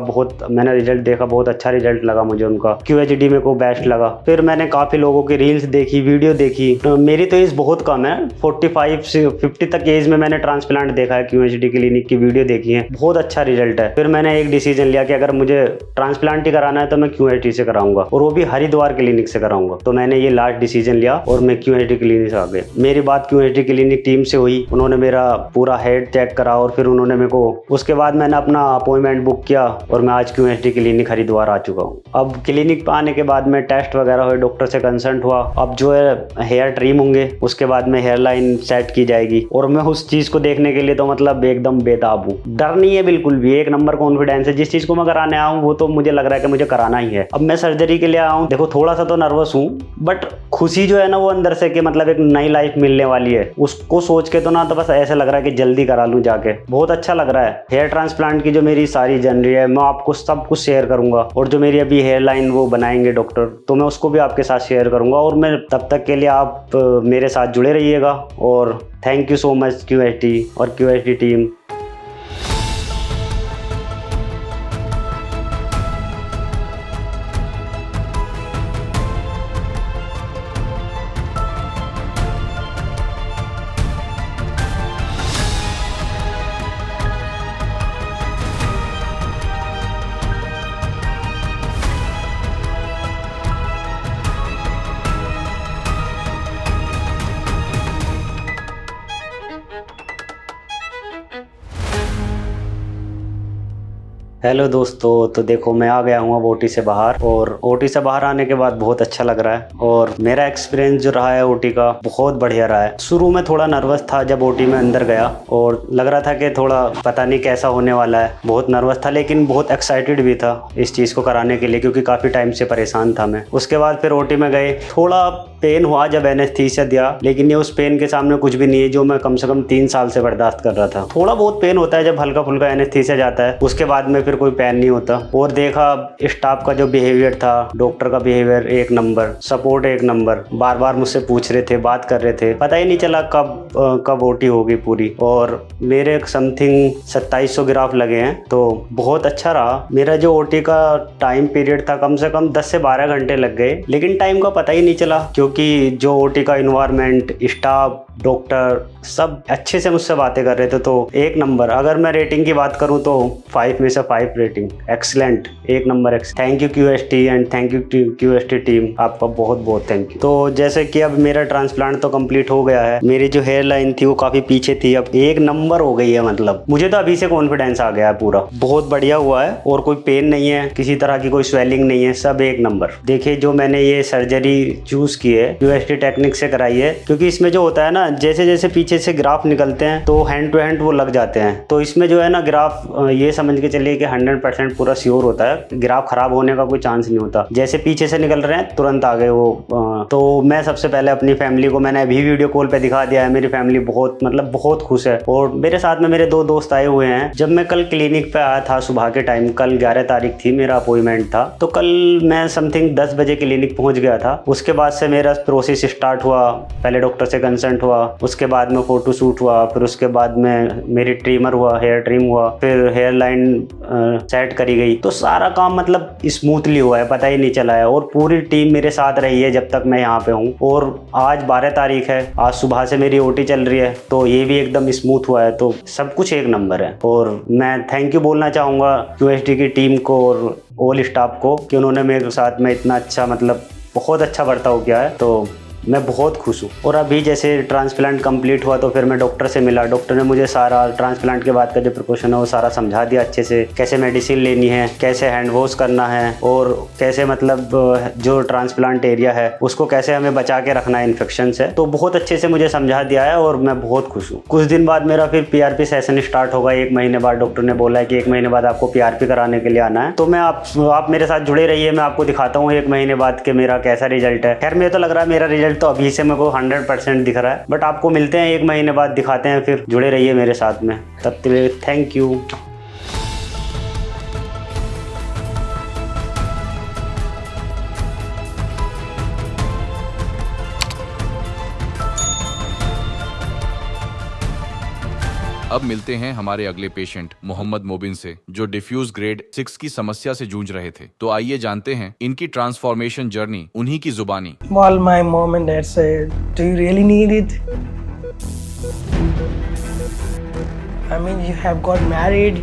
मैंने रिजल्ट देखा, बहुत अच्छा रिजल्ट लगा मुझे उनका। QHD में को बेस्ट लगा। फिर मैंने काफी लोगों की रील्स देखी, वीडियो देखी। तो मेरी तो एज बहुत कम है, 45 से 50 तक एज में मैंने ट्रांसप्लांट देखा है, QHD क्लिनिक की वीडियो देखी है, बहुत अच्छा रिजल्ट है। फिर मैंने एक डिसीजन लिया कि अगर मुझे ट्रांसप्लांट ही कराना है तो मैं QHD से से कराऊंगा, और वो भी हरिद्वार क्लिनिक से कराऊंगा। तो मैंने ये लास्ट डिसीजन लिया और मैं QHD क्लिनिक आ गया। मेरी बात QHD क्लिनिक टीम से हुई, उन्होंने मेरा पूरा हेड चेक करा और फिर उन्होंने मेरे को, उसके बाद मैंने अपना अपॉइंटमेंट बुक किया और मैं आज QHD क्लिनिक हरिद्वार आ चुका हूँ। अब क्लिनिक पे आने के बाद में टेस्ट वगैरह हुए, डॉक्टर से कंसल्ट हुआ। अब जो है हेयर ट्रिम होंगे, उसके बाद में हेयर लाइन सेट की जाएगी, और मैं उस चीज़ को देखने के लिए तो मतलब एकदम बेताब हूँ। डर नहीं है बिल्कुल भी, एक नंबर कॉन्फिडेंस है। जिस चीज़ को मैं कराने आया हूँ वो तो मुझे लग रहा है कि मुझे कराना ही है। अब मैं सर्जरी के लिए आया हूँ, देखो थोड़ा सा तो नर्वस हूँ, बट खुशी जो है ना वो अंदर से कि मतलब एक नई लाइफ मिलने वाली है, उसको सोच के तो ना तो बस ऐसा लग रहा है कि जल्दी करा लूँ जाके। बहुत अच्छा लग रहा है। हेयर ट्रांसप्लांट की जो मेरी सारी जर्नी है मैं आपको सब कुछ शेयर करूंगा, और जो मेरी अभी हेयर लाइन वो बनाएंगे डॉक्टर, तो मैं उसको भी आपके साथ शेयर करूंगा। और मैं तब तक के लिए आप मेरे साथ जुड़े रहिएगा, और thank you so much QHD और QHD टीम। हेलो दोस्तों, तो देखो मैं आ गया हूँ अब OT से बाहर, और OT से बाहर आने के बाद बहुत अच्छा लग रहा है। और मेरा एक्सपीरियंस जो रहा है OT का बहुत बढ़िया रहा है। शुरू में थोड़ा नर्वस था जब OT में अंदर गया, और लग रहा था कि थोड़ा पता नहीं कैसा होने वाला है, बहुत नर्वस था, लेकिन बहुत एक्साइटेड भी था इस चीज़ को कराने के लिए, क्योंकि काफ़ी टाइम से परेशान था मैं। उसके बाद फिर OT में गए, थोड़ा पेन हुआ जब एनेस्थीसिया दिया, लेकिन ये उस पेन के सामने कुछ भी नहीं है जो मैं कम से कम 3 साल से बर्दाश्त कर रहा था। थोड़ा बहुत पेन होता है जब हल्का फुल्का एनेस्थीसिया जाता है, उसके बाद में फिर कोई पेन नहीं होता। और देखा स्टाफ का जो बिहेवियर था, डॉक्टर का बिहेवियर एक नंबर, सपोर्ट एक नंबर, बार बार मुझसे पूछ रहे थे, बात कर रहे थे, पता ही नहीं चला कब OT होगी पूरी। और मेरे समथिंग 2700 ग्राफ लगे हैं, तो बहुत अच्छा रहा। मेरा जो OT का टाइम पीरियड था कम से कम 10 से 12 घंटे लग गए, लेकिन टाइम का पता ही नहीं चला, क्योंकि जो OT का इन्वायरमेंट, स्टाफ, डॉक्टर सब अच्छे से मुझसे बातें कर रहे थे। तो एक नंबर, अगर मैं रेटिंग की बात करूं तो 5 में से 5 रेटिंग, एक्सीलेंट, एक number. Thank you QHD and thank you QHD team, आपका बहुत बहुत थैंक यू। तो जैसे कि अब मेरा ट्रांसप्लांट तो कंप्लीट हो गया है, मेरी जो हेयर लाइन थी वो काफ़ी पीछे थी, अब एक नंबर हो गई है। मतलब मुझे तो अभी से कॉन्फिडेंस आ गया है पूरा, बहुत बढ़िया हुआ है, और कोई पेन नहीं है, किसी तरह की कोई स्वेलिंग नहीं है, सब एक नंबर। देखिए जो मैंने ये सर्जरी चूज़ की है QHD टेक्निक से कराई है, क्योंकि इसमें जो होता है ना, जैसे जैसे पीछे से ग्राफ निकलते हैं तो हैंड टू हैंड वो लग जाते हैं। तो इसमें जो है ना ग्राफ, ये समझ के चलिए कि 100% पूरा श्योर होता है, ग्राफ खराब होने का कोई चांस नहीं होता। जैसे पीछे से निकल रहे हैं तुरंत आ गए वो। तो मैं सबसे पहले अपनी फैमिली को मैंने अभी वीडियो कॉल पे दिखा दिया है। मेरी फैमिली बहुत खुश है, और मेरे साथ में मेरे 2 दोस्त आए हुए हैं। जब मैं कल क्लिनिक पे आया था सुबह के टाइम, कल 11 तारीख थी, मेरा अपॉइंटमेंट था, तो कल मैं समथिंग 10 बजे क्लिनिक पहुंच गया था। उसके बाद से मेरा प्रोसेस स्टार्ट हुआ, पहले डॉक्टर से कंसल्ट हुआ, उसके बाद में फोटो शूट हुआ, फिर उसके बाद में मेरी ट्रिमर हुआ, हेयर ट्रिम हुआ, फिर हेयर लाइन सेट करी गई। तो सारा काम मतलब स्मूथली हुआ है, पता ही नहीं चला है, और पूरी टीम मेरे साथ रही है जब तक मैं यहाँ पे हूँ। और आज 12 तारीख है, आज सुबह से मेरी OT चल रही है, तो ये भी एकदम स्मूथ हुआ है, तो सब कुछ एक नंबर है। और मैं थैंक यू बोलना चाहूँगा QHD की टीम को और ऑल स्टाफ को कि उन्होंने मेरे साथ में इतना अच्छा, मतलब बहुत अच्छा बर्ताव किया है। तो मैं बहुत खुश हूँ। और अभी जैसे ट्रांसप्लांट कंप्लीट हुआ तो फिर मैं डॉक्टर से मिला, डॉक्टर ने मुझे सारा ट्रांसप्लांट के बाद का जो प्रिकॉशन है वो सारा समझा दिया अच्छे से, कैसे मेडिसिन लेनी है, कैसे हैंड वॉश करना है, और कैसे मतलब जो ट्रांसप्लांट एरिया है उसको कैसे हमें बचा के रखना है इन्फेक्शन से। तो बहुत अच्छे से मुझे समझा दिया है, और मैं बहुत खुश हूँ। कुछ दिन बाद मेरा फिर PRP सेशन स्टार्ट होगा, 1 महीने बाद। डॉक्टर ने बोला है कि 1 महीने बाद आपको PRP कराने के लिए आना है। तो मैं आप मेरे साथ जुड़े रहिए, मैं आपको दिखाता हूँ 1 महीने बाद कि मेरा कैसा रिजल्ट है। खैर मुझे तो लग रहा है मेरा रिजल्ट तो अभी से मेरे को 100% दिख रहा है, बट आपको मिलते हैं 1 महीने बाद, दिखाते हैं, फिर जुड़े रहिए मेरे साथ में। तब तक के लिए थैंक यू। अब मिलते हैं हमारे अगले पेशेंट मोहम्मद मोबिन से, जो डिफ्यूज ग्रेड 6 की समस्या से जूझ रहे थे। तो आइए जानते हैं इनकी ट्रांसफॉर्मेशन जर्नी उन्हीं की जुबानी। Well, my mom and dad said, "Do you really need it? I mean, you have got married,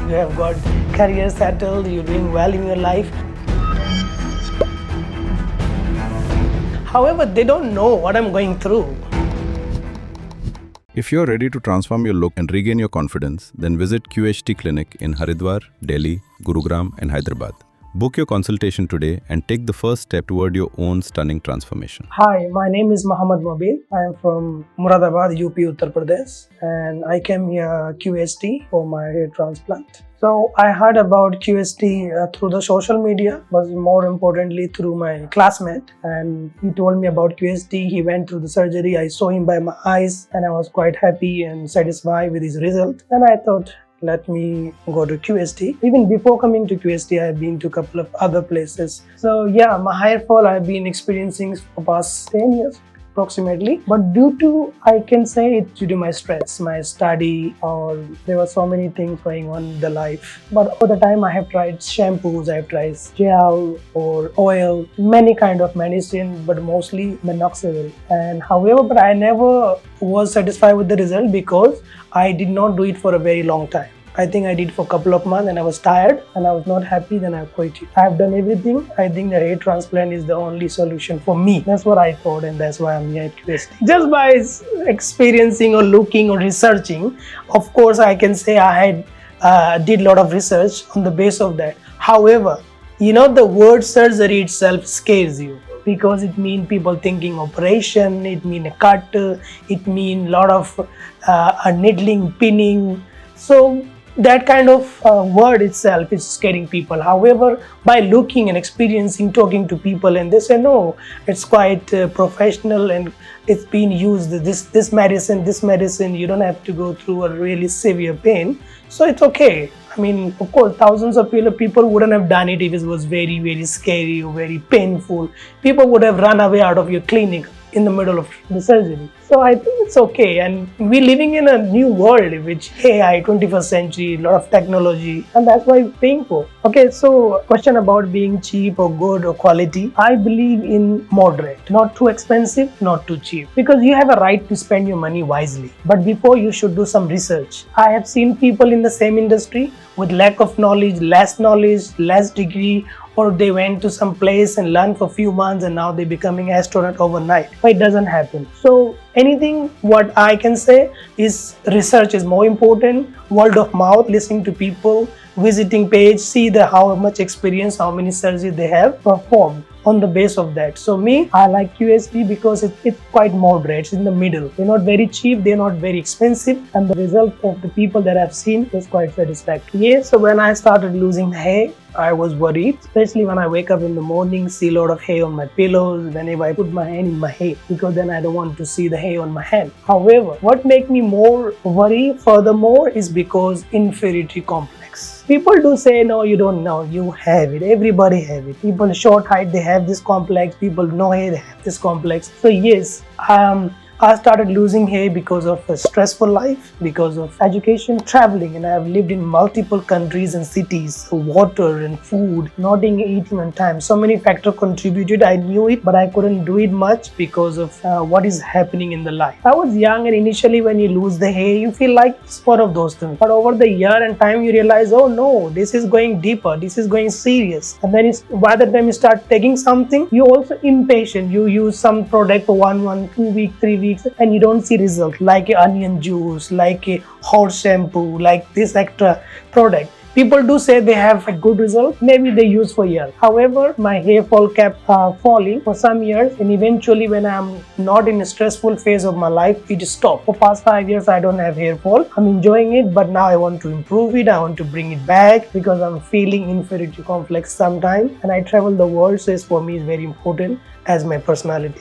you have got career settled, you're doing well in your life. However, they don't know what I'm going through. If you're ready to transform your look and regain your confidence, then visit QHT Clinic in Haridwar, Delhi, Gurugram, and Hyderabad. Book your consultation today and take the first step toward your own stunning transformation. Hi, my name is Mohammad Mobin. I am from Muradabad, UP, Uttar Pradesh, and I came here QHT for my hair transplant. So I heard about QHT through the social media, but more importantly through my classmate, and he told me about QHT. He went through the surgery. I saw him by my eyes, and I was quite happy and satisfied with his result. And I thought, let me go to QHT. Even before coming to QHT, I've been to a couple of other places. So yeah, my hair fall I've been experiencing for past 10 years approximately. But due to, I can say it's due to my stress, my study, or there were so many things going on in the life. But over the time, I have tried shampoos, I have tried gel or oil, many kind of medicine, but mostly minoxidil. And however, but I never was satisfied with the result because I did not do it for a very long time. I think I did for a couple of months and I was tired and I was not happy, then I quit it. I have done everything. I think the hair transplant is the only solution for me. That's what I thought, and that's why I'm here at QHT. Just by experiencing or looking or researching, of course I can say I had did a lot of research on the base of that. However, you know, the word surgery itself scares you, because it means people thinking operation, it means a cut, it means a lot of needling, pinning. So that kind of word itself is scaring people. However, by looking and experiencing, talking to people, and they say, no, it's quite professional and it's been used, this medicine, you don't have to go through a really severe pain. So it's okay. I mean, of course, thousands of people wouldn't have done it if it was very, very scary or very painful. People would have run away out of your clinic in the middle of the surgery. So I think it's okay, and we're living in a new world which AI, 21st century, a lot of technology, and that's why we're paying for. Okay, so question about being cheap or good or quality. I believe in moderate, not too expensive, not too cheap, because you have a right to spend your money wisely. But before, you should do some research. I have seen people in the same industry with lack of knowledge, less degree, or they went to some place and learned for a few months and now they're becoming astronaut overnight. But it doesn't happen. So anything what I can say is research is more important. Word of mouth, listening to people, visiting page, see how much experience, how many surgeries they have performed. On the base of that. So me, I like QHT because it's quite moderate, it's in the middle. They're not very cheap, they're not very expensive, and the result of the people that I've seen is quite satisfactory. Yeah, so when I started losing hair, I was worried, especially when I wake up in the morning, see a lot of hair on my pillows, whenever I put my hand in my hair, because then I don't want to see the hair on my hand. However, what makes me more worried furthermore is because inferiority complex. People do say, no, you don't know, you have it, everybody have it. People short height, they have this complex, people no hair, they have this complex. So yes, I started losing hair because of a stressful life, because of education, traveling, and I have lived in multiple countries and cities, water and food, not eating on time. So many factors contributed. I knew it, but I couldn't do it much because of what is happening in the life. I was young, and initially when you lose the hair, you feel like it's one of those things. But over the year and time, you realize, oh no, this is going deeper, this is going serious. And then by the time you start taking something, you're also impatient. You use some product for 2 weeks, 3 weeks, and you don't see result, like a onion juice, like a hot shampoo, like this extra product. People do say they have a good result, maybe they use for years. However, my hair fall kept falling for some years, and eventually when I'm not in a stressful phase of my life, it stopped. For past 5 years, I don't have hair fall. I'm enjoying it, but now I want to improve it. I want to bring it back because I'm feeling inferiority complex sometimes, and I travel the world, so for me it's very important as my personality.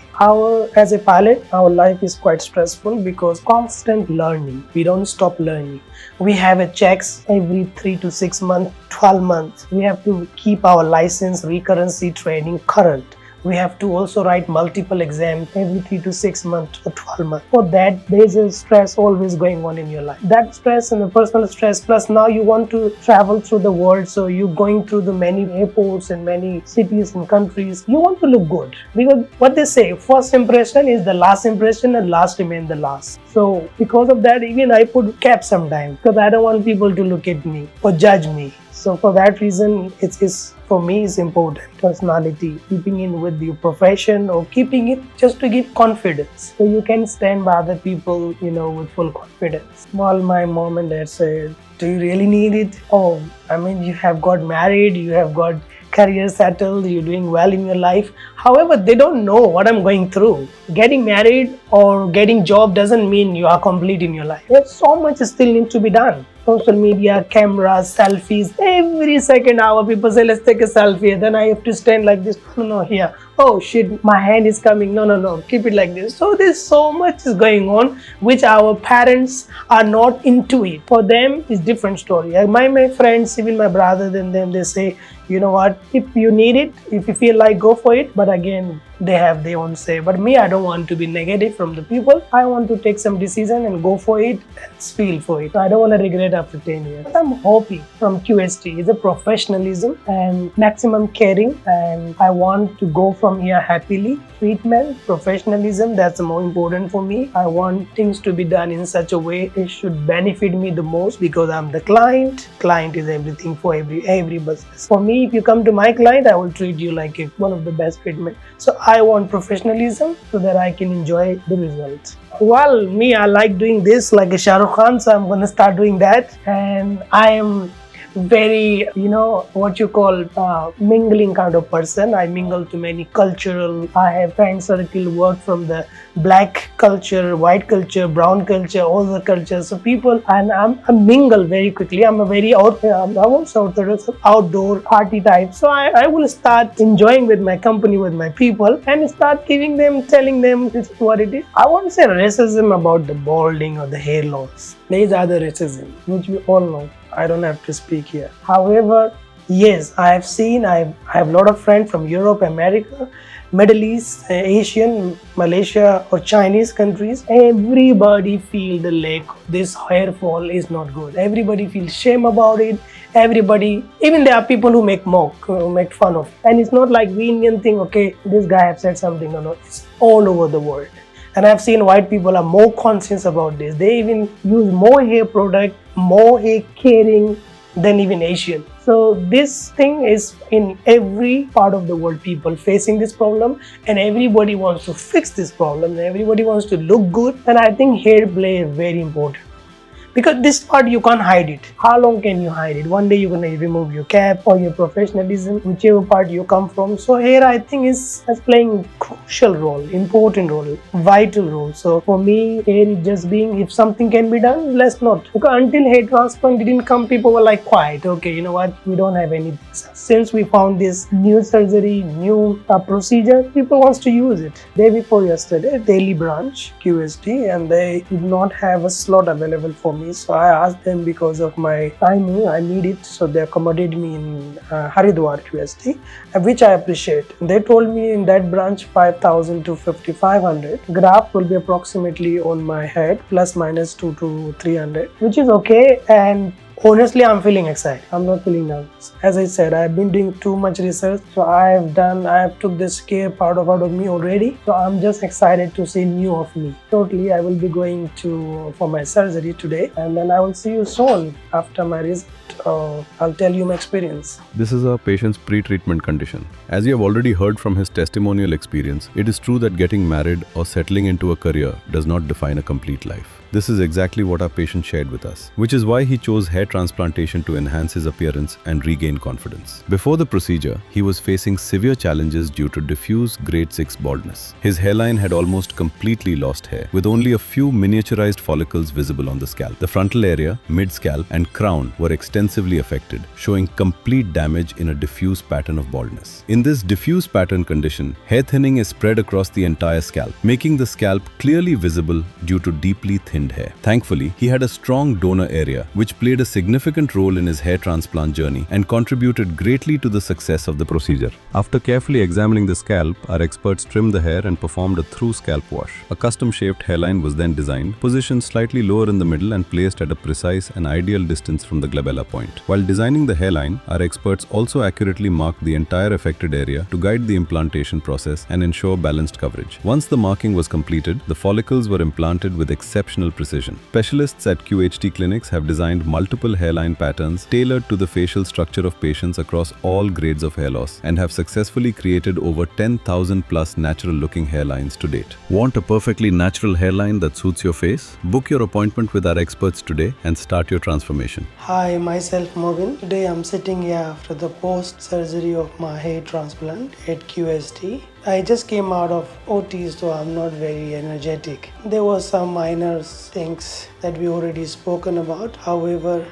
As a pilot, our life is quite stressful because constant learning. We don't stop learning. We have a checks every 3 to 6 months, 12 months. We have to keep our license, recurrency training current. We have to also write multiple exams every 3 to 6 months or 12 months. For that, there is a stress always going on in your life. That stress and the personal stress, plus now you want to travel through the world, so you're going through the many airports and many cities and countries. You want to look good, because what they say, first impression is the last impression and last remain the last. So because of that, even I put cap sometimes because I don't want people to look at me or judge me. So for that reason, it's for me is important. Personality, keeping in with your profession or keeping it just to give confidence. So you can stand by other people, with full confidence. While my mom and dad said, do you really need it? Oh, I mean, you have got married, you have got career settled, you're doing well in your life. However, they don't know what I'm going through. Getting married or getting job doesn't mean you are complete in your life. There's so much still needs to be done. Social media, cameras, selfies, every second hour people say, let's take a selfie. Then I have to stand like this. No, here. Oh shit, my hand is coming. No, keep it like this. So there's so much is going on which our parents are not into it. For them, it's different story. My friends, even my brother, then them, they say, you know what, if you need it, if you feel like, go for it. But again, they have their own say. But me, I don't want to be negative from the people. I want to take some decision and go for it and feel for it. So I don't want to regret after 10 years. But I'm hoping from QHT is a professionalism and maximum caring, and I want to go from here happily. Treatment, professionalism, that's the more important for me. I want things to be done in such a way it should benefit me the most because I'm the client. Client is everything for every business. For me, if you come to my client, I will treat you like one of the best treatment. So I want professionalism so that I can enjoy the results. Well, me, I like doing this like a Shah Rukh Khan, so I'm going to start doing that. And I am very, what you call mingling kind of person. I mingle to many cultural, I have friend circle, work from the black culture, white culture, brown culture, all the cultures. So people, and I mingle very quickly. I'm a very outdoor party type. So I will start enjoying with my company, with my people, and start telling them this is what it is. I won't say racism about the balding or the hair loss. There is other racism, which we all know. I don't have to speak here. However, yes, I have seen, I have a lot of friends from Europe, America, Middle East, Asian, Malaysia or Chinese countries. Everybody feel the lack. This hair fall is not good. Everybody feels shame about it. Everybody, even there are people who make fun of it. And it's not like the Indian thing, okay, this guy have said something or not. It's all over the world. And I've seen white people are more conscious about this. They even use more hair product, more hair caring than even Asian. So this thing is in every part of the world, people facing this problem, and everybody wants to fix this problem. And everybody wants to look good. And I think hair play very important. Because this part you can't hide it. How long can you hide it? One day you're gonna remove your cap or your professionalism, whichever part you come from. So hair, I think, is playing crucial role, important role, vital role. So for me, hair is just being, if something can be done, let's not. Because until hair transplant didn't come, people were like quiet. Okay, you know what? We don't have any. Since we found this new surgery, new procedure, people wants to use it. Day before yesterday, Delhi branch, QST, and they did not have a slot available for me. So I asked them because of my timing, I need it. So they accommodated me in Haridwar QST, which I appreciate. They told me in that branch 5,000 to 5,500. Graft will be approximately on my head, plus minus 2 to 300, which is okay. And honestly, I'm feeling excited. I'm not feeling nervous. As I said, I've been doing too much research. So I have took the scare part out of me already. So I'm just excited to see new of me. Totally, I will be going for my surgery today. And then I will see you soon after my result. I'll tell you my experience. This is a patient's pre-treatment condition. As you have already heard from his testimonial experience, it is true that getting married or settling into a career does not define a complete life. This is exactly what our patient shared with us, which is why he chose hair transplantation to enhance his appearance and regain confidence. Before the procedure, he was facing severe challenges due to diffuse grade 6 baldness. His hairline had almost completely lost hair, with only a few miniaturized follicles visible on the scalp. The frontal area, mid-scalp, and crown were extensively affected, showing complete damage in a diffuse pattern of baldness. In this diffuse pattern condition, hair thinning is spread across the entire scalp, making the scalp clearly visible due to deeply thinned hair. Thankfully, he had a strong donor area, which played a significant role in his hair transplant journey and contributed greatly to the success of the procedure. After carefully examining the scalp, our experts trimmed the hair and performed a through scalp wash. A custom-shaped hairline was then designed, positioned slightly lower in the middle and placed at a precise and ideal distance from the glabella point. While designing the hairline, our experts also accurately marked the entire affected area to guide the implantation process and ensure balanced coverage. Once the marking was completed, the follicles were implanted with exceptional precision. Specialists at QHT clinics have designed multiple multiple hairline patterns tailored to the facial structure of patients across all grades of hair loss and have successfully created over 10,000 plus natural looking hairlines to date. Want a perfectly natural hairline that suits your face? Book your appointment with our experts today and start your transformation. Hi, myself Mobin. Today I'm sitting here after the post-surgery of my hair transplant at QST. I just came out of OT, so I'm not very energetic. There were some minor things that we already spoken about. However,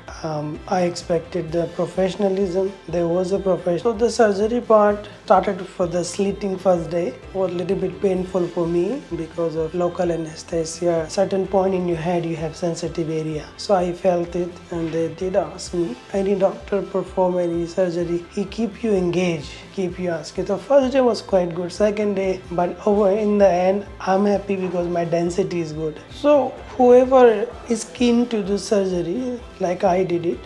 I expected the professionalism. There was a profession. So the surgery part started for the slitting first day. Was a little bit painful for me because of local anesthesia. Certain point in your head you have sensitive area. So I felt it, and they did ask me, any doctor perform any surgery, he keep you engaged, keep you asking. The first day was quite good. Second day, but over in the end, I'm happy because my density is good. So whoever is keen to do surgery, like I did it,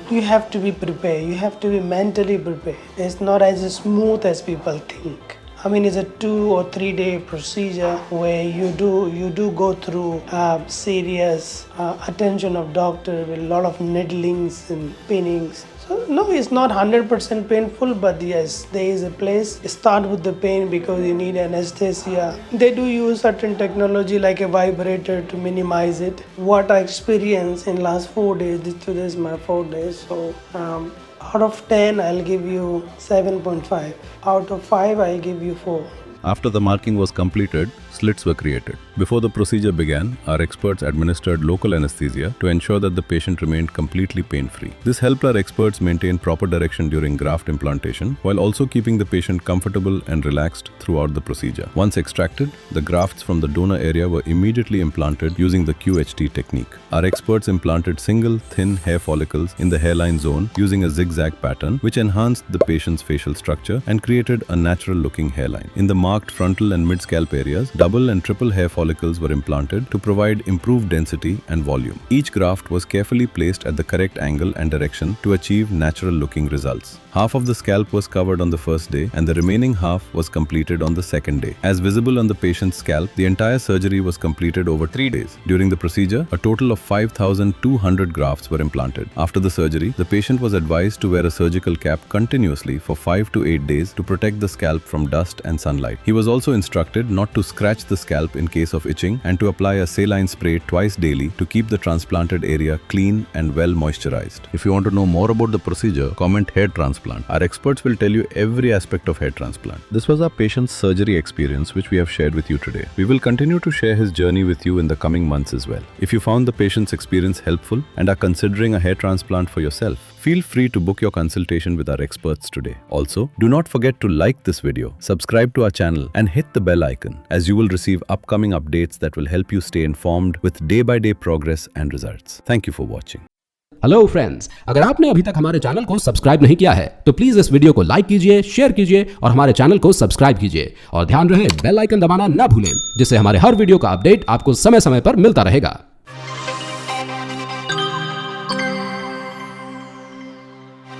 you have to be prepared. You have to be mentally prepared. It's not as smooth as people think. I mean, it's a 2 or 3 day procedure where you do go through serious attention of doctor with a lot of needlings and pinnings. So no, it's not 100% painful, but yes, there is a place. Start with the pain because you need anesthesia. They do use certain technology like a vibrator to minimize it. What I experienced in last 4 days, today is my 4 days. So out of 10, I'll give you 7.5. Out of 5, I'll give you 4. After the marking was completed, slits were created. Before the procedure began, our experts administered local anesthesia to ensure that the patient remained completely pain-free. This helped our experts maintain proper direction during graft implantation while also keeping the patient comfortable and relaxed throughout the procedure. Once extracted, the grafts from the donor area were immediately implanted using the QHT technique. Our experts implanted single, thin hair follicles in the hairline zone using a zigzag pattern which enhanced the patient's facial structure and created a natural-looking hairline. In the marked frontal and mid-scalp areas, double and triple hair follicles were implanted to provide improved density and volume. Each graft was carefully placed at the correct angle and direction to achieve natural-looking results. Half of the scalp was covered on the first day and the remaining half was completed on the second day. As visible on the patient's scalp, the entire surgery was completed over 3 days. During the procedure, a total of 5,200 grafts were implanted. After the surgery, the patient was advised to wear a surgical cap continuously for 5 to 8 days to protect the scalp from dust and sunlight. He was also instructed not to scratch the scalp in case of itching and to apply a saline spray twice daily to keep the transplanted area clean and well moisturized. If you want to know more about the procedure, comment hair transplant. Our experts will tell you every aspect of hair transplant. This was our patient's surgery experience which we have shared with you today. We will continue to share his journey with you in the coming months as well. If you found the patient's experience helpful and are considering a hair transplant for yourself, feel free to book your consultation with our experts today. Also, do not forget to like this video, subscribe to our channel and hit the bell icon as you will receive upcoming updates that will help you stay informed with day-by-day progress and results. Thank you for watching. Hello friends, अगर आपने अभी तक हमारे channel को subscribe नहीं किया है तो प्लीज इस वीडियो को लाइक कीजिए, शेयर कीजिए और हमारे चैनल को सब्सक्राइब कीजिए और ध्यान रहे बेल आइकन दबाना ना भूलें, जिससे हमारे हर वीडियो का अपडेट आपको समय समय पर मिलता रहेगा।